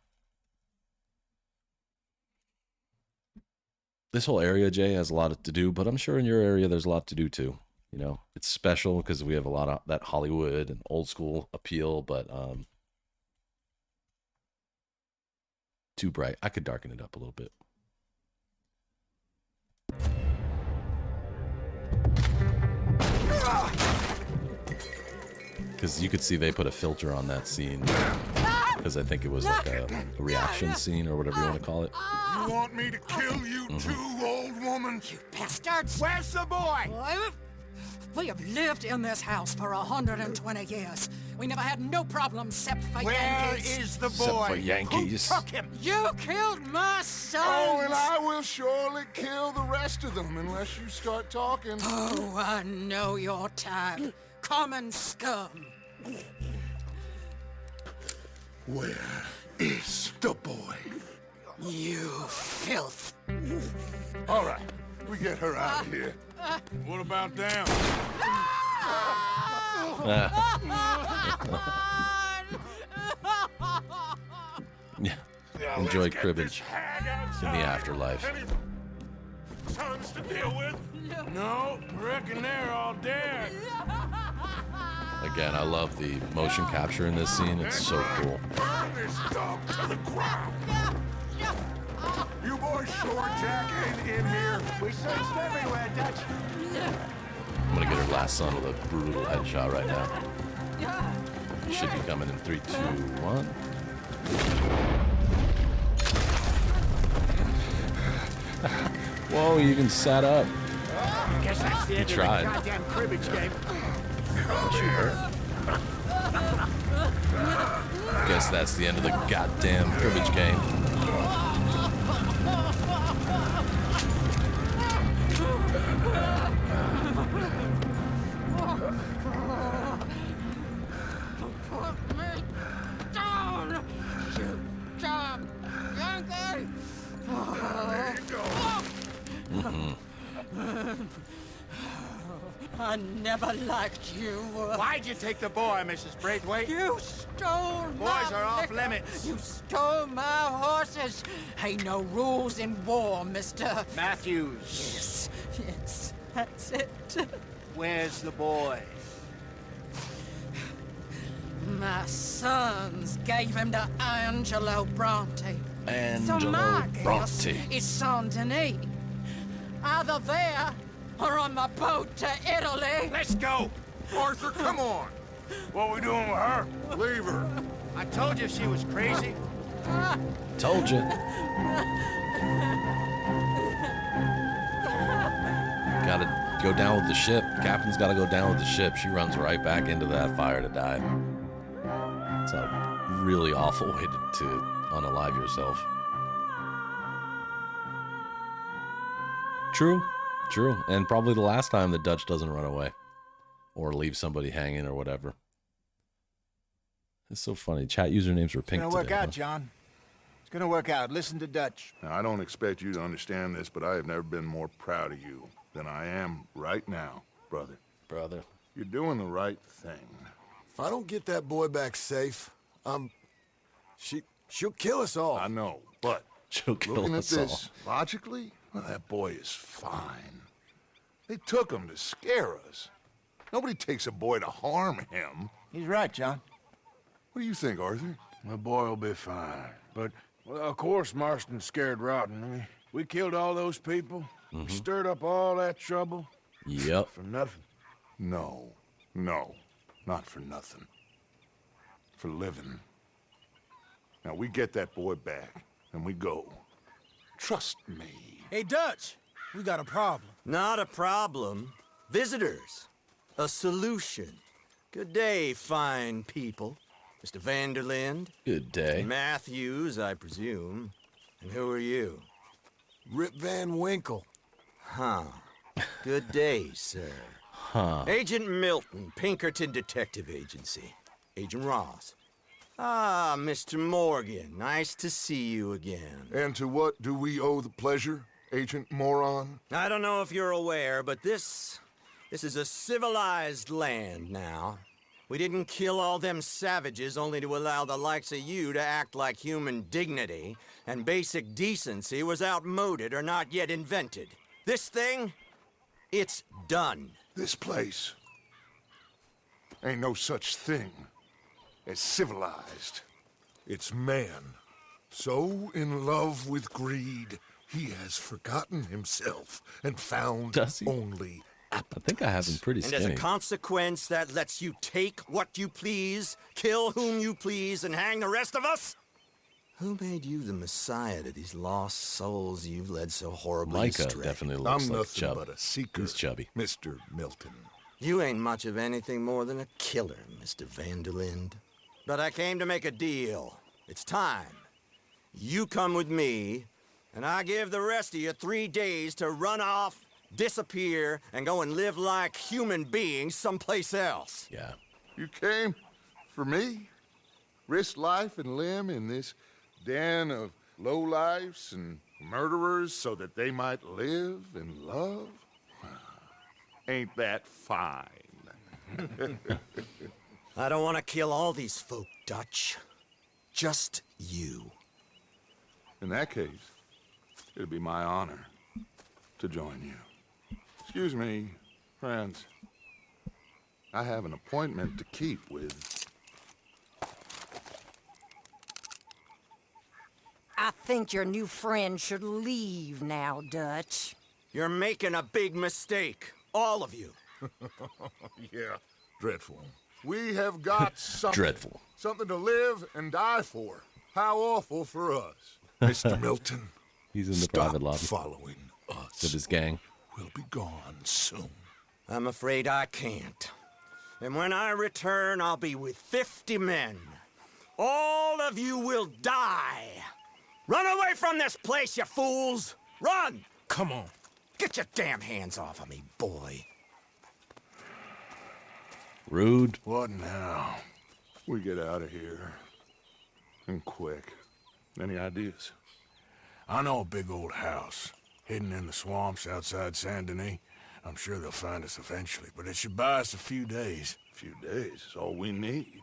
This whole area, Jay, has a lot to do, but I'm sure in your area there's a lot to do too. You know, it's special because we have a lot of that Hollywood and old school appeal, but too bright. I could darken it up a little bit. Because you could see they put a filter on that scene. Because I think it was like a reaction scene or whatever you want to call it. You want me to kill you too, old woman? You bastards! Where's the boy? We have lived in this house for 120 years. We never had no problems except for Where Yankees. is the Except boy? for Yankees. Who took him? You killed my son! Oh, and I will surely kill the rest of them unless you start talking. Oh, I know your type. Common scum. Where is the boy? You filth. All right, we get her out of here. What about them? Yeah. Enjoy cribbage in the afterlife. Sons to deal with? No, reckon they're all dead. Again, I love the motion capture in this scene. It's so cool. Burn this dog to the ground. You boys sure Jack ain't in here? We searched everywhere, Dutch. I'm gonna get her last son with a brutal headshot right now. He should be coming in 3, 2, 1. Whoa, you even sat up. Guess that's the end He tried. of the goddamn cribbage game. She hurt. Guess that's the end of the goddamn cribbage game. Put me down, you damn Yankee! I never liked you. Why'd you take the boy, Mrs. Braithwaite? You stole my Boys are off liquor. limits. You stole my horses. Ain't no rules in war, mister. Matthews. Yes, that's it. Where's the boy? My sons gave him to Angelo Bronte. So Angelo my guess Bronte. is Saint Denis. Either there or on the boat to Italy. Let's go. Arthur, come on. What we doing with her? Leave her. I told you she was crazy. Told you. Gotta go down with the ship. Captain's gotta go down with the ship. She runs right back into that fire to die. It's a really awful way to unalive yourself. True. And probably the last time the Dutch doesn't run away or leave somebody hanging or whatever. It's so funny. Chat usernames were pink It's gonna work today, out, huh? John. It's gonna work out. Listen to Dutch. Now, I don't expect you to understand this, but I have never been more proud of you than I am right now, brother. Brother. You're doing the right thing. If I don't get that boy back safe, she'll kill us all. I know, but She'll kill looking at us all. this logically, well, that boy is fine. They took him to scare us. Nobody takes a boy to harm him. He's right, John. What do you think, Arthur? The boy will be fine. But, well, of course, Marston's scared rotten. I mean, we killed all those people. We stirred up all that trouble. Yep. For nothing. No, not for nothing. For living. Now, we get that boy back, and we go. Trust me. Hey, Dutch. We got a problem. Not a problem. Visitors. A solution. Good day, fine people. Mr. Vanderlind. Good day. Matthews, I presume. And who are you? Rip Van Winkle. Huh. Good day, sir. Huh. Agent Milton, Pinkerton Detective Agency. Agent Ross. Ah, Mr. Morgan. Nice to see you again. And to what do we owe the pleasure, Agent Moron? I don't know if you're aware, but this is a civilized land now. We didn't kill all them savages only to allow the likes of you to act like human dignity, and basic decency was outmoded or not yet invented. This thing, it's done. This place ain't no such thing as civilized. It's man, so in love with greed, he has forgotten himself and found only appetite. I think I have him pretty And skinny. as a consequence, that lets you take what you please, kill whom you please, and hang the rest of us? Who made you the messiah to these lost souls you've led so horribly Micah astray? definitely looks I'm like nothing chub. but a seeker, He's chubby. Mr. Milton. You ain't much of anything more than a killer, Mr. Vanderlind. But I came to make a deal. It's time. You come with me, and I give the rest of you 3 days to run off, disappear, and go and live like human beings someplace else. Yeah. You came for me? Risk life and limb in this den of lowlifes and murderers so that they might live and love? Ain't that fine? I don't want to kill all these folk, Dutch. Just you. In that case, it'd be my honor to join you. Excuse me, friends. I have an appointment to keep with... I think your new friend should leave now, Dutch. You're making a big mistake. All of you. Yeah, dreadful. We have got something. Dreadful. Something to live and die for. How awful for us. Mr. Milton, He's in the stop private lobby following us. with his gang. We'll be gone soon. I'm afraid I can't. And when I return, I'll be with 50 men. All of you will die. Run away from this place, you fools! Run! Come on. Get your damn hands off of me, boy. Rude. What now? We get out of here. And quick. Any ideas? I know a big old house. hidden in the swamps outside Saint Denis. I'm sure they'll find us eventually, but it should buy us a few days. A few days is all we need.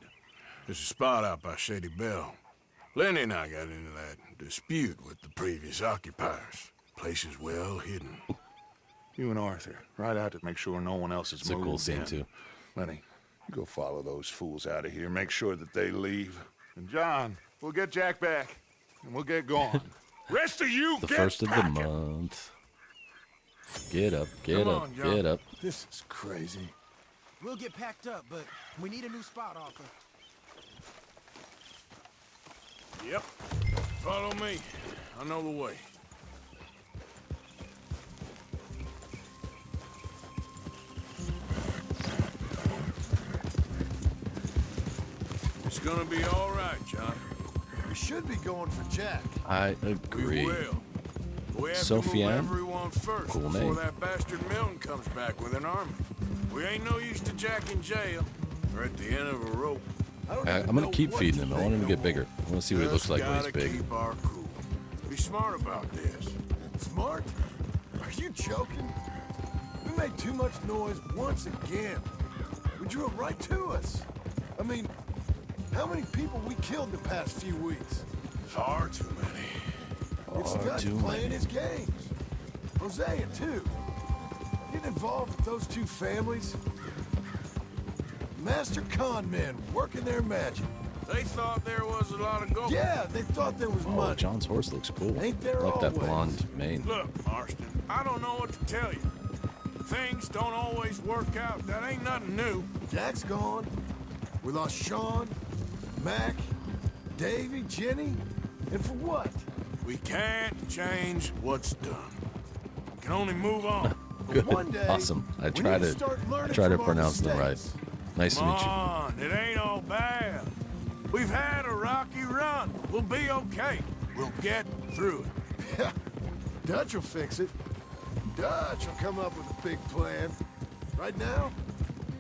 There's a spot out by Shady Belle. Lenny and I got into that dispute with the previous occupiers. Place is well hidden. You and Arthur, ride out to make sure no one else is It's a moved cool scene, in. too. Lenny, you go follow those fools out of here. Make sure that they leave. And John, we'll get Jack back, and we'll get going. Rest of you, The get first of the packing. month. Get up, get Come up, on, John. get up. This is crazy. We'll get packed up, but we need a new spot, Arthur. Yep. Follow me. I know the way. It's gonna be all right, John. We should be going for Jack. I agree. We will. We have to Sofiane? move everyone first Cool before name. that bastard Milton comes back with an army. We ain't no use to Jack in jail or at the end of a rope. I'm gonna keep feeding him. I want him to get bigger. I want to see what he looks like when he's Just big. gotta keep our cool. Be smart about this. Smart? Are you joking? We made too much noise once again. We drew it right to us. I mean, how many people we killed the past few weeks? Far too many. It's Far Dutch too playing many. his games. Hosea, too. Getting involved with those two families. Master con men working their magic. They thought there was a lot of gold. Yeah, they thought there was Oh, money. John's horse looks cool. Ain't there I like that always? blonde mane. Look, Marston, I don't know what to tell you. Things don't always work out. That ain't nothing new. Jack's gone. We lost Sean, Mac, Davy, Jenny. And for what? We can't change what's done. We can only move on. Good. One day, Awesome. I we try need to start learning try to from our pronounce them right. mistakes. Nice to Come meet you. on, it ain't all bad. We've had a rocky run. We'll be okay. We'll get through it. Dutch will fix it. Dutch will come up with a big plan. Right now,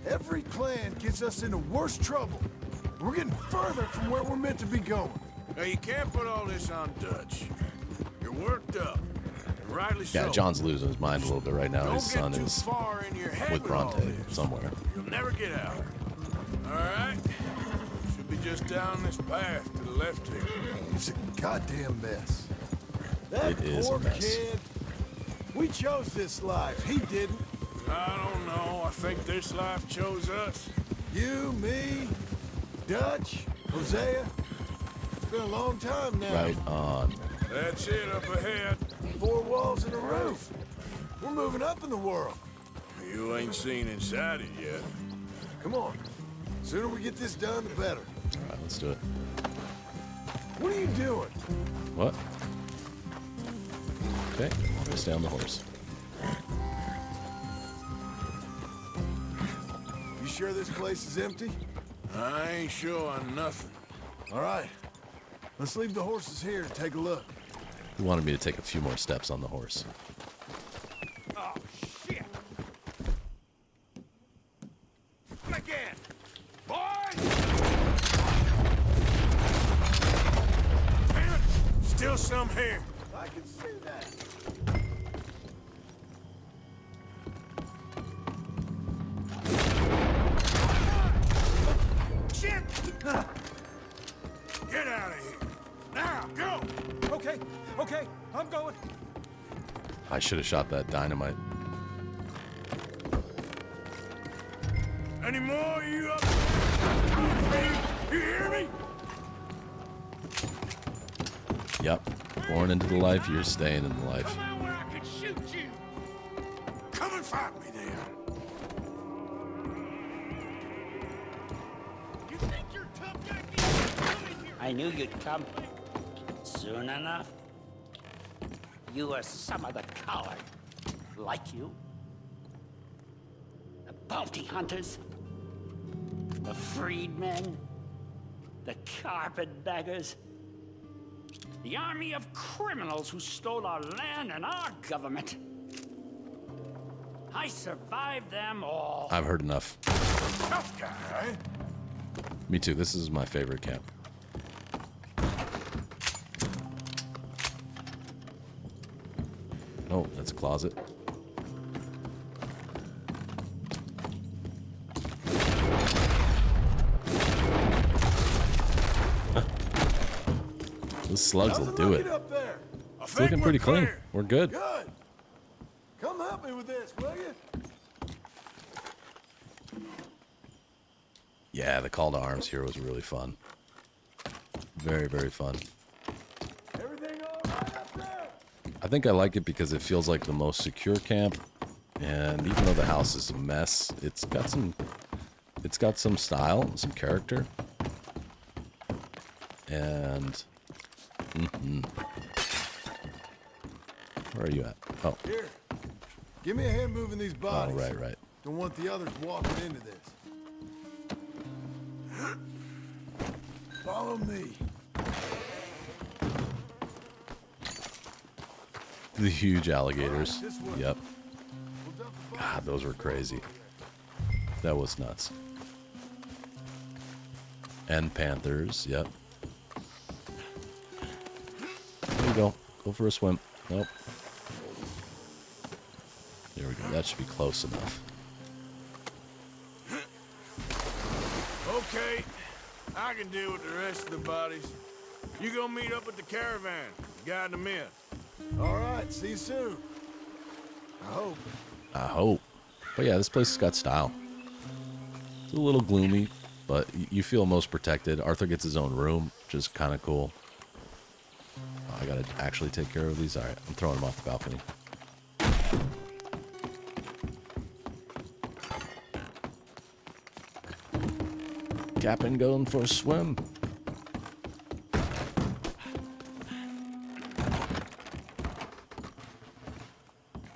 every plan gets us into worse trouble. We're getting further from where we're meant to be going. Now, you can't put all this on Dutch. You're worked up. And rightly so. Yeah, John's losing his mind a little bit right now. Don't His get son too is far in your head with all Bronte this. somewhere. You'll never get out. All right? Should be just down this path to the left here. It's a goddamn mess. That It is a poor mess. kid. We chose this life. He didn't. I don't know. I think this life chose us. You, me, Dutch, Hosea. It's been a long time now. Right on. That's it up ahead. 4 walls and a roof. We're moving up in the world. You ain't seen inside it yet. Come on. Sooner we get this done, the better. All right, let's do it. What are you doing? What? Okay, I'll stay on the horse. You sure this place is empty? I ain't sure on nothing. All right. Let's leave the horses here to take a look. He wanted me to take a few more steps on the horse. Oh, shit! Again! Boys! Damn it! Still some here. I can see that. Shit! Get out of here. Now, go! Okay, I'm going. I should have shot that dynamite. Any more, you up? You hear me? Yep. Born into the life, you're staying in the life. Come out where I can shoot you. Come and fight me then. You think you're tough, Yankee? Come in here. I knew you'd come. Soon enough. You are some of the coward. Like you. The bounty hunters. The freedmen. The carpetbaggers. The army of criminals who stole our land and our government. I survived them all. I've heard enough. Tough guy, eh? Me too. This is my favorite camp. Oh, that's a closet. Those slugs will do it. It's looking pretty clean. We're good. Good. Come help me with this, will you? Yeah, the call to arms here was really fun. Very, very fun. Everything all right up there? I think I like it because it feels like the most secure camp, and even though the house is a mess, it's got some style, some character, and where are you at? Oh, here. Give me a hand moving these bodies. Oh, right. Don't want the others walking into this. Follow me. The huge alligators. Yep. God, those were crazy. That was nuts. And panthers. Yep. There you go. Go for a swim. Nope. There we go. That should be close enough. Okay, I can deal with the rest of the bodies. You gonna meet up with the caravan, guide them in. All right, see you soon. I hope. But yeah, this place has got style. It's a little gloomy, but you feel most protected. Arthur gets his own room, which is kind of cool. Oh, I gotta actually take care of these. All right, I'm throwing them off the balcony. Captain going for a swim.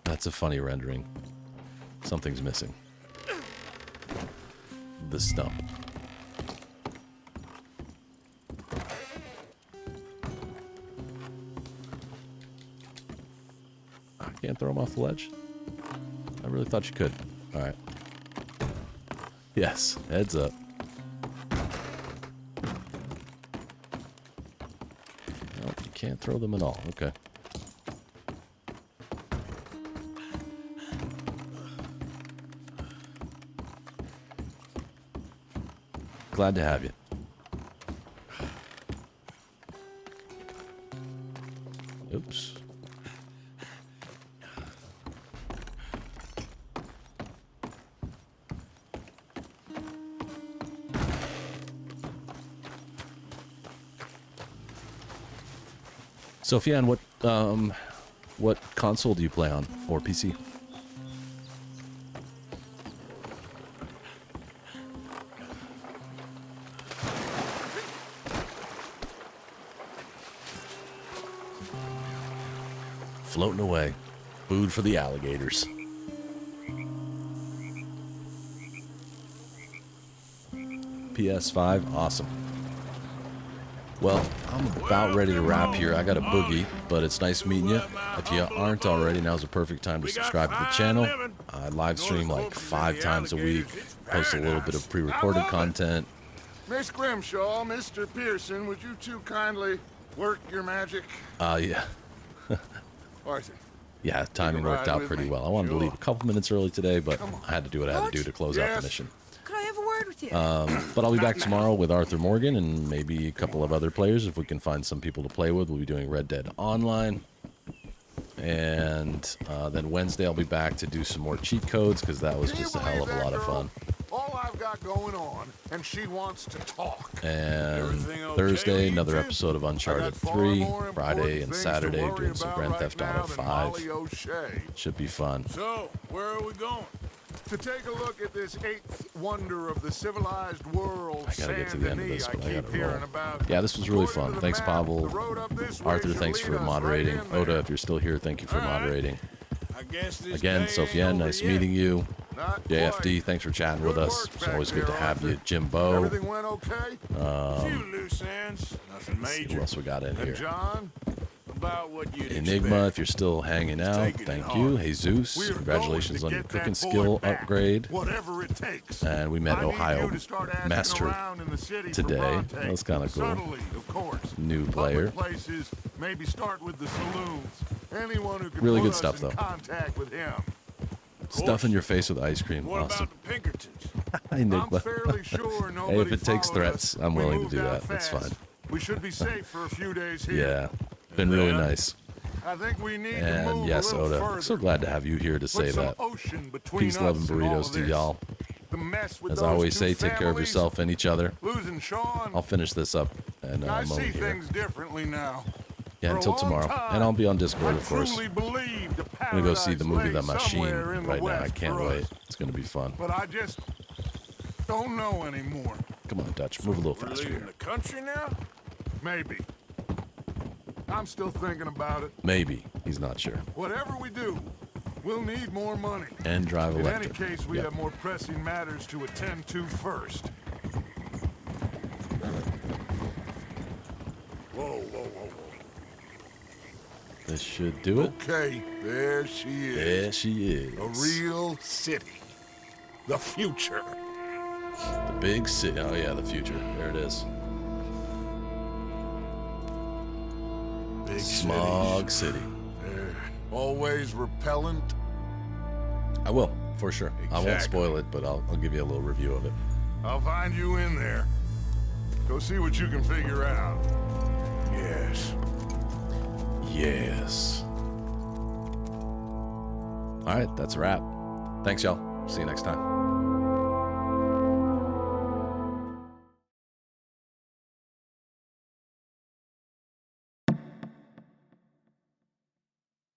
That's a funny rendering. Something's missing. The stump. I can't throw him off the ledge. I really thought you could. All right. Yes, heads up. Nope, you can't throw them at all. Okay. Glad to have you. Oops. Sophiane, what console do you play on, or PC? Floating away. Food for the alligators. PS5, awesome. Well, I'm about ready to wrap here. I got a boogie, but it's nice meeting you. If you aren't already, now's a perfect time to subscribe to the channel. I live stream like 5 times a week, post a little bit of pre-recorded content. Miss Grimshaw, Mr. Pearson, would you two kindly work your magic? Yeah. Arthur. Yeah, timing worked out pretty well. I wanted to leave a couple minutes early today, but I had to do what I had to do to close out the mission. Could I have a word with you? But I'll be back tomorrow with Arthur Morgan and maybe a couple of other players if we can find some people to play with. We'll be doing Red Dead Online. And then Wednesday I'll be back to do some more cheat codes because that was just a hell of a lot of fun. All I've got going on, and she wants to talk. And Thursday, another episode of Uncharted 3. Friday and Saturday, doing some Grand Theft Auto 5. Should be fun. So, where are we going? To take a look at this 8th wonder of the civilized world. I gotta get to the end of this, but I gotta roll. Yeah, this was really fun. Thanks, Pavel. Arthur, thanks for moderating. Oda, if you're still here, thank you for moderating. Again, Sophiane, nice meeting you. JFD, thanks for chatting with us. It's always good to have you. Jimbo. Everything went okay? Few loose ends, nothing Let's see major. who else we got in here. John, about what you'd Enigma, if you're still hanging out, thank you. Jesus, congratulations on your cooking skill upgrade. Whatever it takes. And we met Ohio Master today. That was kind of cool. Subtly, of course. New player. Places, maybe start with the saloons. Anyone who can Really put good us stuff, in though. contact with him. Stuff in your face with ice cream. What Awesome. about the Pinkertons? Enigma. I'm fairly sure Hey, if it takes followed threats, us. I'm We willing to moved do out that. That's fast. fine. We should be safe for a few days here. Yeah, been really then, nice. I think we need to And move yes, a little Oda, further. so glad to have you here to say Put some that. ocean between Peace, love, and us and all burritos of to this. y'all. The mess with As I those always two say, take care of families, yourself and each other. Losing Sean, I'll finish this up in I a see moment here. things differently now. Yeah, For a until long tomorrow. time, And I'll be on Discord, of course. truly believed a I'm going to go see the movie paradise The lay Machine somewhere in the right now. I West can't for wait. us. It's going to be fun. But I just don't know anymore. Come on, Dutch. Move a little We're faster leaving here. the country now? Maybe. I'm still thinking about it. Maybe. He's not sure. Whatever we do, we'll need more money. And drive In electric. any case, we Yep. have more pressing matters to attend to first. Whoa, whoa, whoa, whoa. This should do it. Okay, there she is. There she is. A real city. The future. The big city. Oh, yeah, the future. There it is. Big Smog cities. City. They're always repellent. I will, for sure. I won't Exactly. spoil it, but I'll give you a little review of it. I'll find you in there. Go see what you can figure out. Yes. Yes. All right, that's a wrap. Thanks, y'all. See you next time.